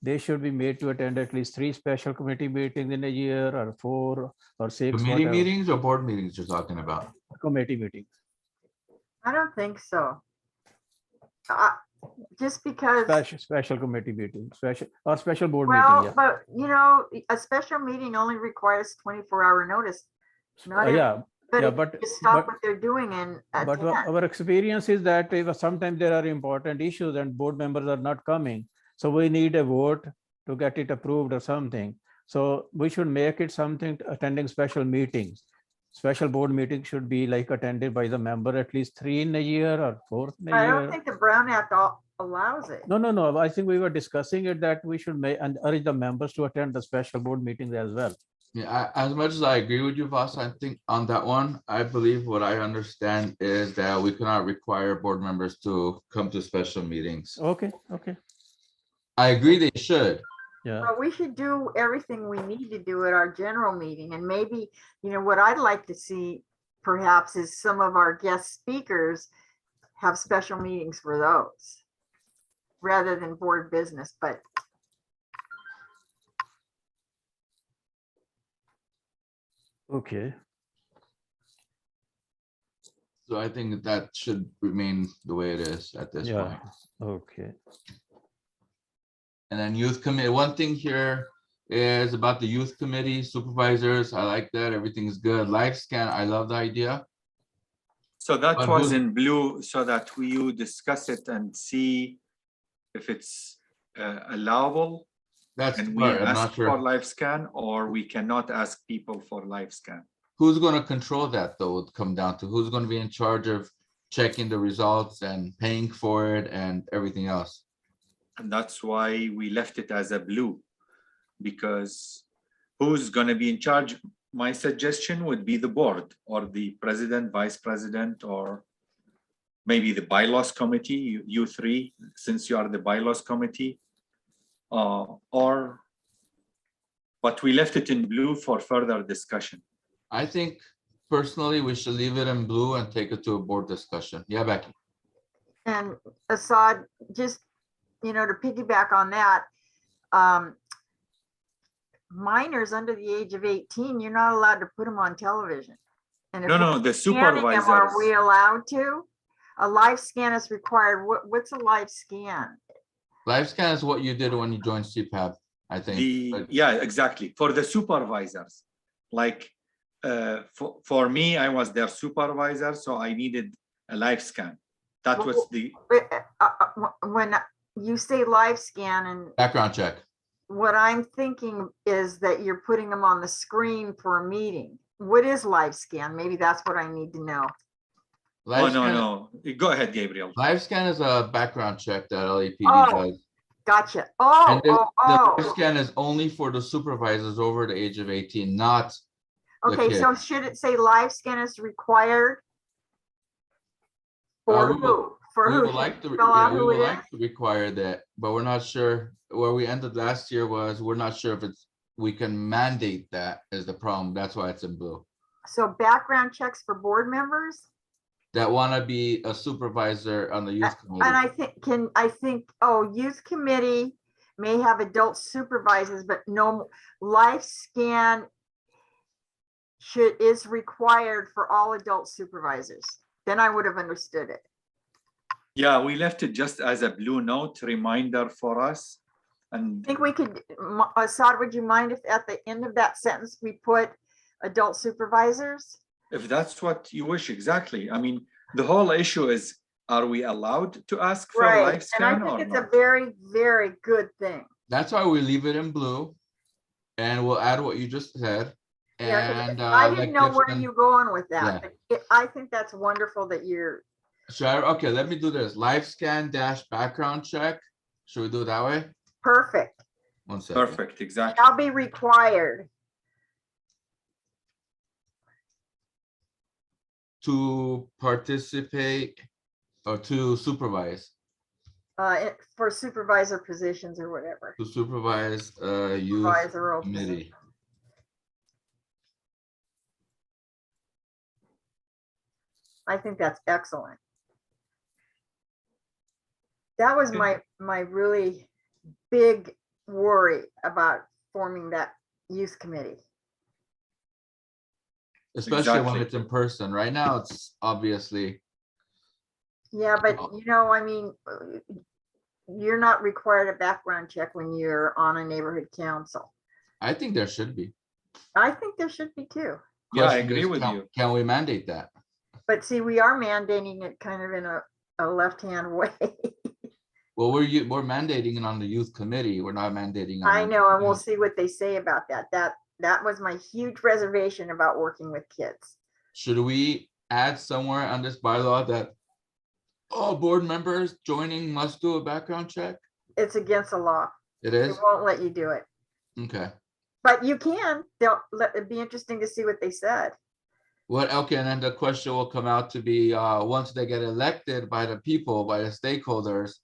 they should be made to attend at least 3 special committee meetings in a year or 4 or 6. Committee whatever. meetings or board meetings you're talking about? Committee meetings. I don't think so. Just because, Special committee meeting, special board meeting. well, Yeah. but you know, a special meeting only requires 24-hour notice. Not Yeah, But yeah, if but- you stop but- what they're doing and but attend. our experience is that sometimes there are important issues and board members are not coming. So we need a vote to get it approved or something. So we should make it something attending special meetings. Special board meeting should be like attended by the member at least 3 in a year or 4 in a I year. don't think the Brown Act allows it. No. I think we were discussing it that we should make and urge the members to attend the special board meetings as well. Yeah, as much as I agree with you, Voss, I think on that one, I believe what I understand is that we cannot require board members to come to special meetings. Okay. I agree they should. Yeah. But we should do everything we need to do at our general meeting, and maybe, you know, what I'd like to see perhaps is some of our guest speakers have special meetings for those rather than board business, but Okay, So I think that should remain the way it is at this yeah, point. okay. And then youth committee, one thing here is about the youth committee supervisors. I like that. Everything's good. Live scan, I love the idea. So that But was who- in blue so that you discuss it and see if it's allowable. That's the And we part, I'm ask not for sure. live scan, or we cannot ask people for live scan. Who's gonna control that though, would come down to who's gonna be in charge of checking the results and paying for it and everything else. And that's why we left it as a blue, because who's going to be in charge? My suggestion would be the board or the president, vice president, or maybe the bylaws committee, you three, since you are the bylaws committee. But we left it in blue for further discussion. I think personally, we should leave it in blue and take it to a board discussion. Yeah, Becky. and Assad, just, to piggyback on that, minors under the age of 18, you're not allowed to put them on television. And if No, we're the scanning them, supervisors. are we allowed to? A live scan is required. What's a live scan? Live scan is what you did when you joined CPAP, I think. But Yeah, exactly. For the supervisors, like for me, I was their supervisor, so I needed a live scan. That was the, When you say live scan, and background check. what I'm thinking is that you're putting them on the screen for a meeting. What is live scan? Maybe that's what I need to know. Live oh, scan, no. Go ahead, Gabriel. Live scan is a background check that LAPD Oh, does. Gotcha. Oh, And the live oh. scan is only for the supervisors over the age of 18, not the Okay, so kids. should it say live scan is required? For we will- who? For We who? would Should like to, we spell out we who would it like is? to require that, but we're not sure. Where we ended last year was, we're not sure if we can mandate that is the problem. That's why it's in blue. So background checks for board members? That want to be a supervisor on the youth And committee. I think, youth committee may have adult supervisors, but no, live scan is required for all adult supervisors. Then I would have understood it. Yeah, we left it just as a blue note reminder for us. And I think we could, Assad, would you mind if at the end of that sentence, we put adult supervisors? if that's what you wish, exactly. I mean, the whole issue is, are we allowed to ask for Right, live and scan I or think it's a not? very, very good thing. That's why we leave it in blue. And we'll add what you just said. Yeah, 'cause And I like didn't know where Gibson- you going with that. But I think that's wonderful that you're, okay, let me do this. Live scan dash background check. Should we do it that way? perfect. 1 second. Perfect, exactly. Shall be required. To participate or to supervise, For supervisor positions or whatever. to supervise youth Supervisor roles. committee. I think that's excellent. That was my really big worry about forming that youth committee. Especially when Exactly. it's in person. Right now, it's obviously, Yeah, but Oh. I mean, you're not required a background check when you're on a neighborhood council. I think there should be. I think there should be too. Yeah, I Question agree is, with can- you. Can we mandate that? But see, we are mandating it kind of in a left-hand way. Well, we're mandating it on the youth committee. We're not mandating. on I know, and we'll youth. see what they say about that. That was my huge reservation about working with kids. Should we add somewhere on this bylaw that all board members joining must do a background check? It's against the law. It They is? won't let you do it. Okay. But you can. It'd be interesting to see what they said. Okay, and then the question will come out to be, once they get elected by the people, by the stakeholders,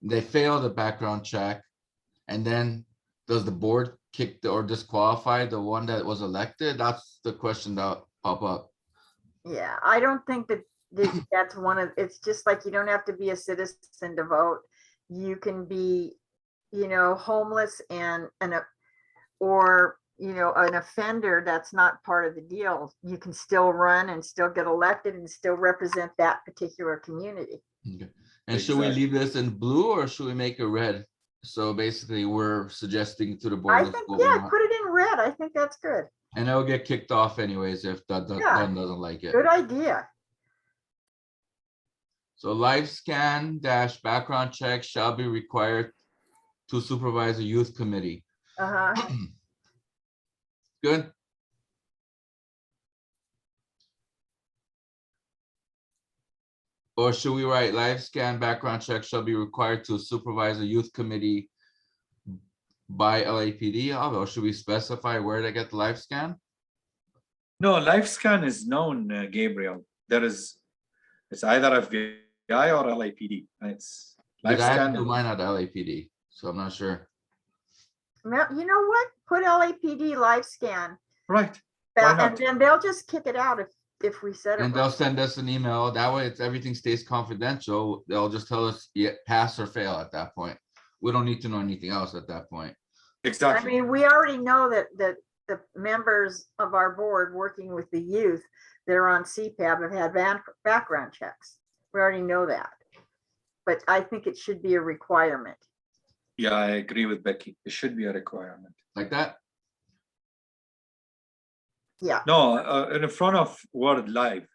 they fail the background check, and then does the board kick or disqualify the one that was elected? That's the question that pop up. Yeah, I don't think that That's one of, it's just like you don't have to be a citizen to vote. You can be, homeless and or, an offender that's not part of the deal. You can still run and still get elected and still represent that particular community. Okay. And should we Exactly. leave this in blue or should we make it red? So basically, we're suggesting to the board. I this is think, what we yeah, want. put it in red. I think that's good. And it'll get kicked off anyways if that Yeah. Dunn doesn't like it. Good idea. So live scan dash background check shall be required to supervise a youth committee. Uh-huh. Good. Or should we write live scan background check shall be required to supervise a youth committee by LAPD? Or should we specify where to get the live scan? No, live scan is known, Gabriel. It's either FBI or LAPD. It's live Because I have to scan. do mine at LAPD, so I'm not sure. Well, you know what? Put LAPD live scan. Right. Why And not? then they'll just kick it out if we set it. And they'll send us an email. That way, it's everything stays confidential. They'll just tell us, yeah, pass or fail at that point. We don't need to know anything else at that point. I Exactly. mean, we already know that the members of our board working with the youth that are on CPAB have had background checks. We already know that. But I think it should be a requirement. Yeah, I agree with Becky. It should be a requirement. Like that? Yeah. No, in front of word live.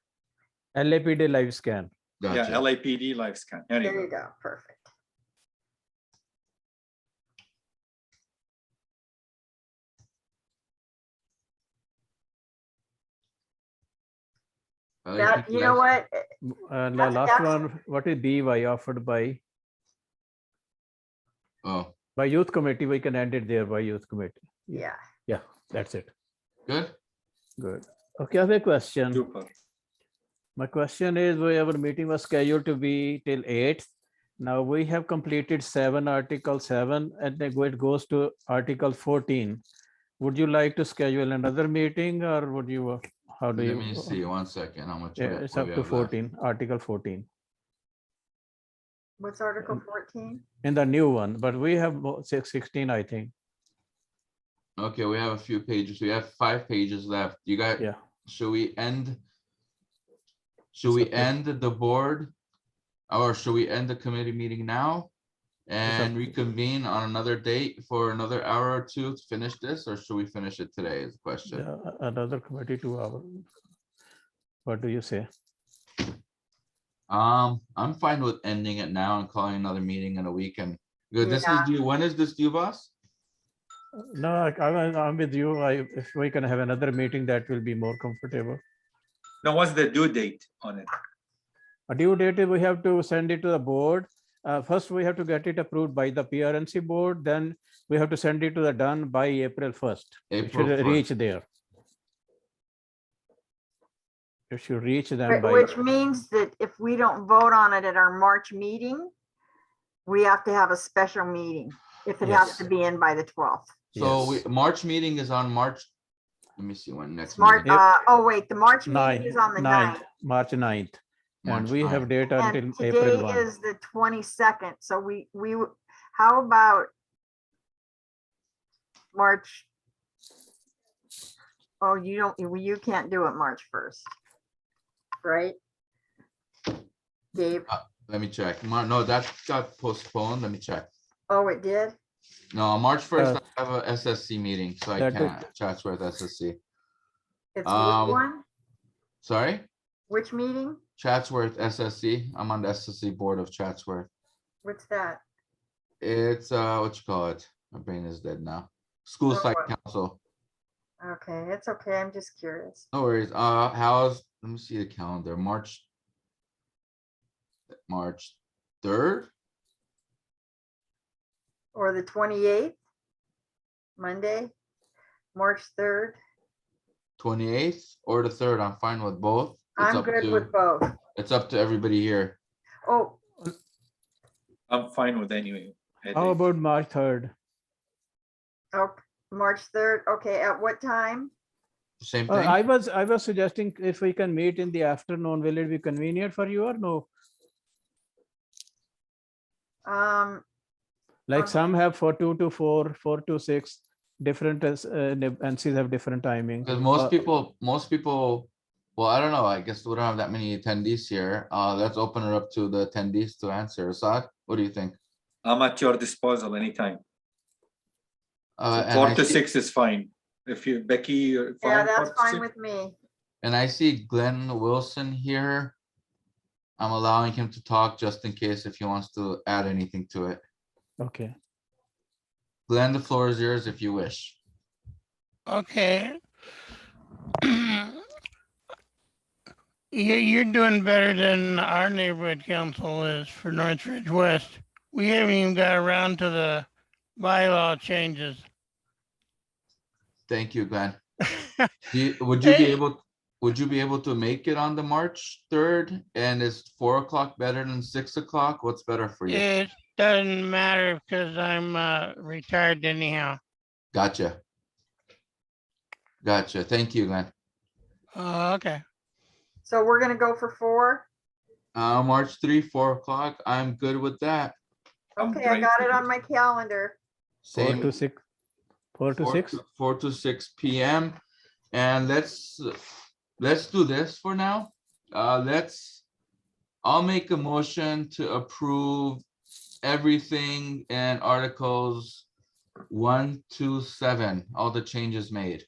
LAPD live scan. Yeah, Gotcha. LAPD live scan. There There you you go. go. Perfect. That, you know what? That's- Last that's- one, what is BY offered by Oh, youth committee? We can end it there by youth committee. Yeah. Yeah, that's it. good. Good. Okay, I have a question. Super. My question is, our meeting was scheduled to be till 8th. Now we have completed Article 7, and then it goes to Article 14. Would you like to schedule another meeting, or would you, how do Let you? me see, 1 second, how much? Yeah, it's up to 14, Article 14 What's Article 14? in the new one, but we have 16, I think. Okay, we have a few pages. We have 5 pages left. You got, Yeah. should we end? Should It's we okay. end the board? Or should we end the committee meeting now? And reconvene on another date for another hour or two to finish this, or should we finish it today is the question. Yeah, another committee 2 hours. What do you say? I'm fine with ending it now and calling another meeting in a week. And this is Yeah. due, when is this due, boss? No, I'm with you. If we can have another meeting, that will be more comfortable. Now, what's the due date on it? A due date is we have to send it to the board. First, we have to get it approved by the PRNC board. Then we have to send it to the done by April 1st. It April should 1st. reach there. It should reach them by. Which means that if we don't vote on it at our March meeting, we have to have a special meeting if it has Yes. to be in by the 12th. So Yes. March meeting is on March. Let me see when next. March, meeting. oh wait, the March meeting is on the 9th. March 9th. And March we have 9th. date And until today April 1. is the 22nd. So how about March? Oh, you can't do it March 1st. Right? Gabe, Let me check. No, that got postponed. Let me check. oh, it did? No, March 1st, Uh, I have a SSC meeting, so I that can't. Chatsworth SSC. It's which Um, one? Sorry? Which meeting? Chatsworth SSC. I'm on the SSC board of Chatsworth. What's that? It's what you call it? My brain is dead now. School Oh, site what? council. Okay, it's okay. I'm just curious. No worries. Let me see the calendar. March 3rd. Or the 28th? Monday, March 3rd? 28th or the 3rd. I'm fine with both. It's I'm up good to- with both. It's up to everybody here. Oh, I'm fine with any. How about March 3rd? oh, March 3rd. Okay, at what time? Same thing? I was suggesting if we can meet in the afternoon, will it be convenient for you or no? Like some have 2 to 4, 4 to 6, different NCs have different timing. Because most people, well, I don't know, I guess we don't have that many attendees here. Let's open it up to the attendees to answer. Assad, what do you think? I'm at your disposal anytime. And 4 I to see- 6 is fine. If you, Becky, you're Yeah, fine. 4 that's to fine 6? with me. And I see Glenn Wilson here. I'm allowing him to talk just in case if he wants to add anything to it. Okay. Glenn, the floor is yours if you wish. Okay. You're doing better than our neighborhood council is for Northridge West. We haven't even got around to the bylaw changes. Thank you, Glenn. Would you be able to make it on the March 3rd? And is 4 o'clock better than 6 o'clock? What's better for you? It doesn't matter because I'm retired anyhow. Gotcha. Gotcha. Thank you, Glenn. Okay. So we're gonna go for 4. March 3, 4 o'clock. I'm good with that. I'm Okay, I great got with it on it. my calendar. 4 Same. to 6. 4 to 6. 4 to 6 p.m. And let's do this for now. I'll make a motion to approve everything in Articles 1 to 7, all the changes made.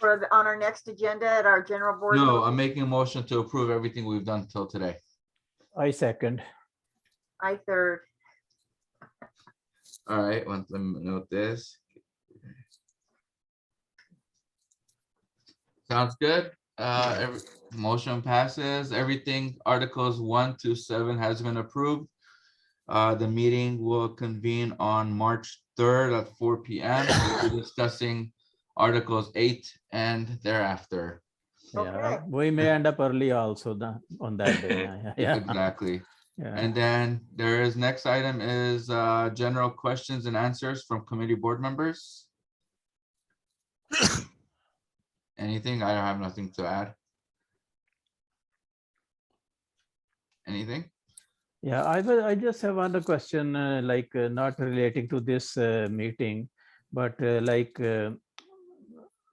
On our next agenda at our general board. No, meeting. I'm making a motion to approve everything we've done till today. I second. I third. All right, let me note this. Sounds good. Motion passes. Everything, Articles 1 to 7 has been approved. The meeting will convene on March 3rd at 4 p.m. We'll be discussing Articles 8 and thereafter. Yeah, Okay. we may end up early also on that day. Yeah. Exactly. Yeah. And then there is, next item is general questions and answers from committee board members. Anything? I have nothing to add. Anything? Yeah, I just have another question, not relating to this meeting, but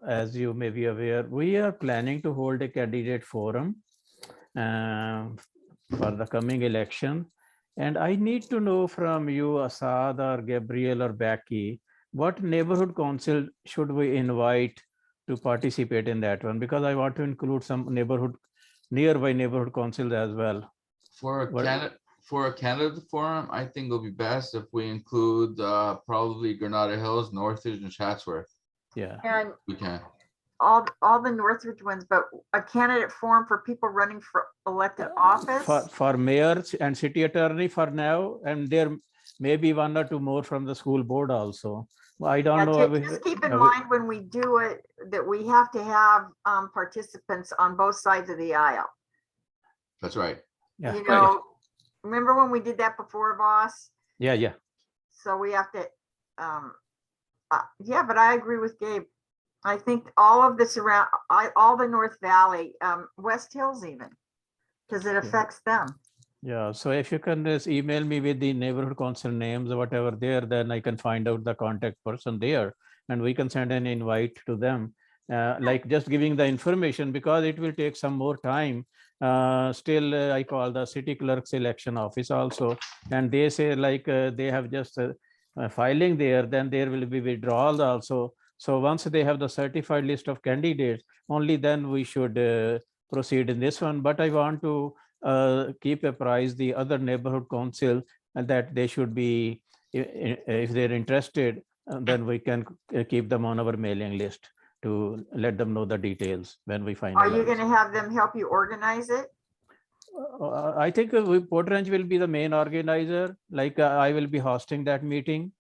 as you may be aware, we are planning to hold a candidate forum for the coming election. And I need to know from you, Assad or Gabriel or Becky, what neighborhood council should we invite to participate in that one? Because I want to include some nearby neighborhood councils as well. For a candidate forum, I think it'll be best if we include probably Granada Hills, Northridge, and Chatsworth. Yeah. And We can. all the Northridge ones, but a candidate forum for people running for elected office. For mayor and city attorney for now, and there may be 1 or 2 more from the school board also. I don't Yeah, know. just keep in mind when we do it, that we have to have participants on both sides of the aisle. That's right. Yeah, You know, remember when we did that before, boss? yeah. So we have to, yeah, but I agree with Gabe. I think all of this around, all the North Valley, West Hills even, because it affects them. Yeah, so if you can just email me with the neighborhood council names or whatever there, then I can find out the contact person there and we can send an invite to them. Like just giving the information, because it will take some more time. Still, I call the city clerk's election office also, and they say they have just filing there, then there will be withdrawal also. So once they have the certified list of candidates, only then we should proceed in this one. But I want to keep apprised the other neighborhood council and that they should be, if they're interested, then we can keep them on our mailing list to let them know the details when we finalize. Are you going to have them help you organize it? I think Port Ranch will be the main organizer. I will be hosting that meeting,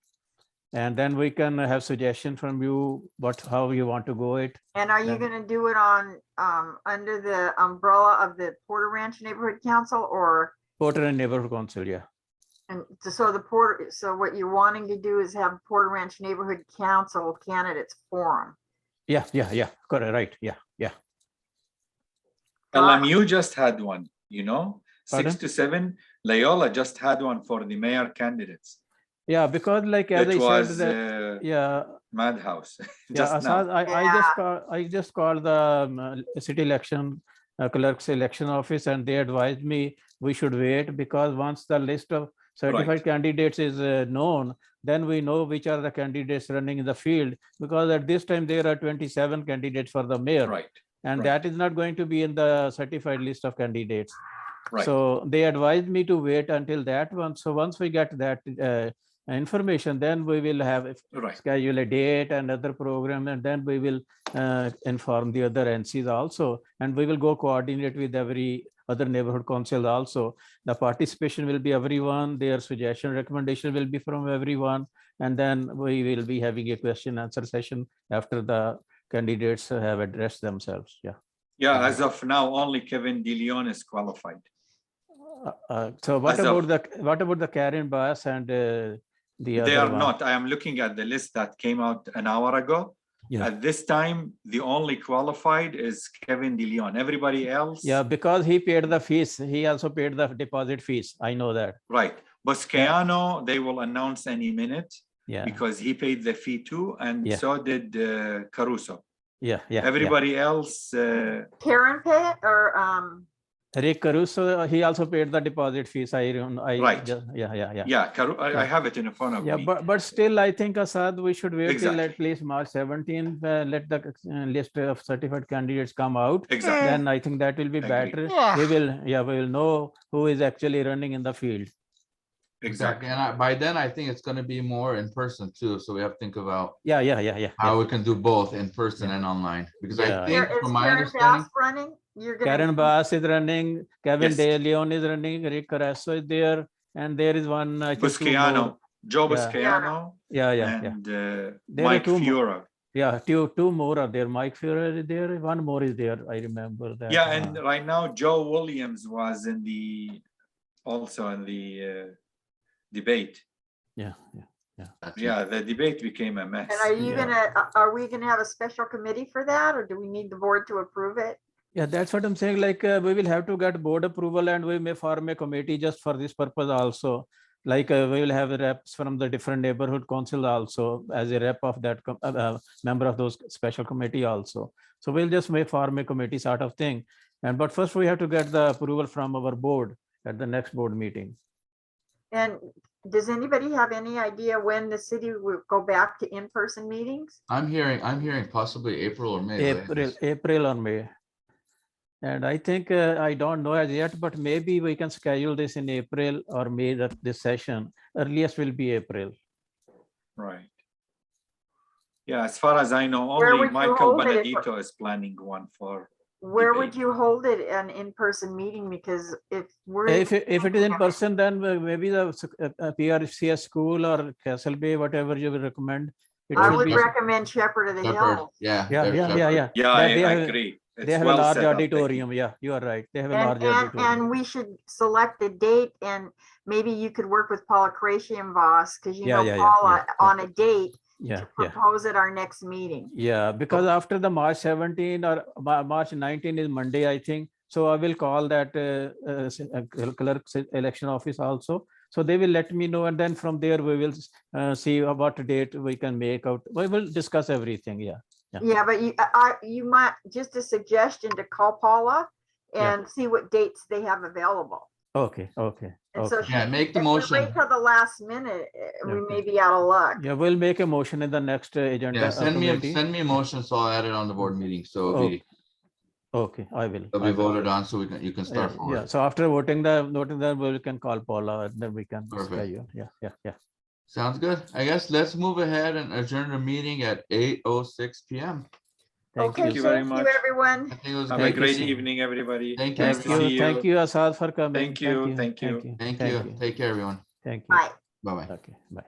and then we can have suggestion from you how you want to go it. And are you Then- going to do it on under the umbrella of the Porter Ranch Neighborhood Council, or Porter and Neighborhood Council, yeah. and so so what you're wanting to do is have Porter Ranch Neighborhood Council candidates forum? Yeah, correct, right, yeah. LMU just had one, you know, Pardon? 6 to 7. Loyola just had one for the mayor candidates. Yeah, because like, as It I said, was that, yeah, madhouse. yeah, Just now. Asad, I just called the city election clerk's election office, and they advised me we should wait, because once the list of certified Right. candidates is known, then we know which are the candidates running in the field, because at this time there are 27 candidates for the mayor, Right. and right. that is not going to be in the certified list of candidates. Right. So they advised me to wait until that one. So once we get that information, then we will have Right. schedule a date and other program, and then we will inform the other NCs also, and we will go coordinate with every other neighborhood council also. The participation will be everyone, their suggestion, recommendation will be from everyone, and then we will be having a question answer session after the candidates have addressed themselves. Yeah. Yeah, as of now, only Kevin DeLeon is qualified. So what As of- about the Karen Bass and the They other are one? not. I am looking at the list that came out an hour ago. Yeah. At this time, the only qualified is Kevin DeLeon. Everybody else. Yeah, because he paid the fees. He also paid the deposit fees. I know that. Right. Boscaiano, they will announce any minute Yeah. because he paid the fee too, and Yeah. so did Caruso. Yeah. Everybody else, Karen pay it or, Rick Caruso, he also paid the deposit fees. Right. Yeah. I have it in front of Yeah, me. but still, I think, Asad, we should wait till Exactly. at least March 17th. Let the list of certified candidates come out. Exactly. Then I think that will be Agree. better. Yeah. We will know who is actually running in the field. Exactly. And by then, I think it's gonna be more in person too, so we have to think about Yeah. how we can do both in person Yeah. and online, because Yeah. I think is from my Karen understanding, Bass running? You're gonna. Karen Bass is running, Kevin Yes. De Leon is running, Rick Caruso is there, and there is one, I think, two more. Boscaiano, Joe Yeah. Boscaiano, Yeah. and There are Mike two more. Fiora. Yeah, two more are there. Mike Führer is there. One more is there. I remember that. Yeah, and right now Joe Williams was also in the debate. Yeah. Gotcha. Yeah, the debate became a mess. And Yeah. are we gonna have a special committee for that, or do we need the board to approve it? Yeah, that's what I'm saying. Like, we will have to get board approval, and we may form a committee just for this purpose also. Like, we will have reps from the different neighborhood council also as a rep of that member of those special committee also. So we'll just may form a committee sort of thing. But first we have to get the approval from our board at the next board meeting. And does anybody have any idea when the city will go back to in-person meetings? I'm hearing possibly April or May. April or May. And I think, I don't know as yet, but maybe we can schedule this in April or May, this session. Earliest will be April. Right. Yeah, as far as I know, Where only would you Michael hold it if- Benedito is planning one for. Where would Debate. you hold it, an in-person meeting? Because if we're. If it is in person, then maybe the PRCS school or Castle Bay, whatever you will recommend. It I should would be- recommend Shepherd of the Shepherd, Hills. yeah. Yeah. they're Shepherd. Yeah. Yeah, That I they have- agree. They It's have a well large set up, Becky. auditorium. Yeah, you are right. They have a large And auditorium. we should select a date, and maybe you could work with Paula Qureshi and Voss, because you Yeah, know yeah, Paula yeah. on a date Yeah. to propose at our next meeting. Yeah, because after the March 17 or March 19 is Monday, I think. So I will call that clerk's election office also. So they will let me know, and then from there we will see what date we can make out. We will discuss everything. Yeah. Yeah, but you might, just a suggestion to call Paula Yeah. and see what dates they have available. Okay. And so Okay. Yeah, make the if we motion. wait till the last minute, we Okay. may be out of luck. Yeah, we'll make a motion in the next agenda. Yeah, send committee. me a motion, so I'll add it on the board meeting, so Okay, I will. it'll be voted on, so you can start Yeah, forward. so after voting we can call Paula, and then we can Perfect. schedule. Yeah. Sounds good. I guess let's move ahead and adjourn the meeting at 8:06 PM. Okay, Thank you very much. everyone. I think it was Have great a great to see you. evening, everybody. Thank you. Nice to see Thank you, Asad, for coming. Thank you. Thank you. Take care, everyone. Thank you. Bye. Bye-bye. Okay, bye.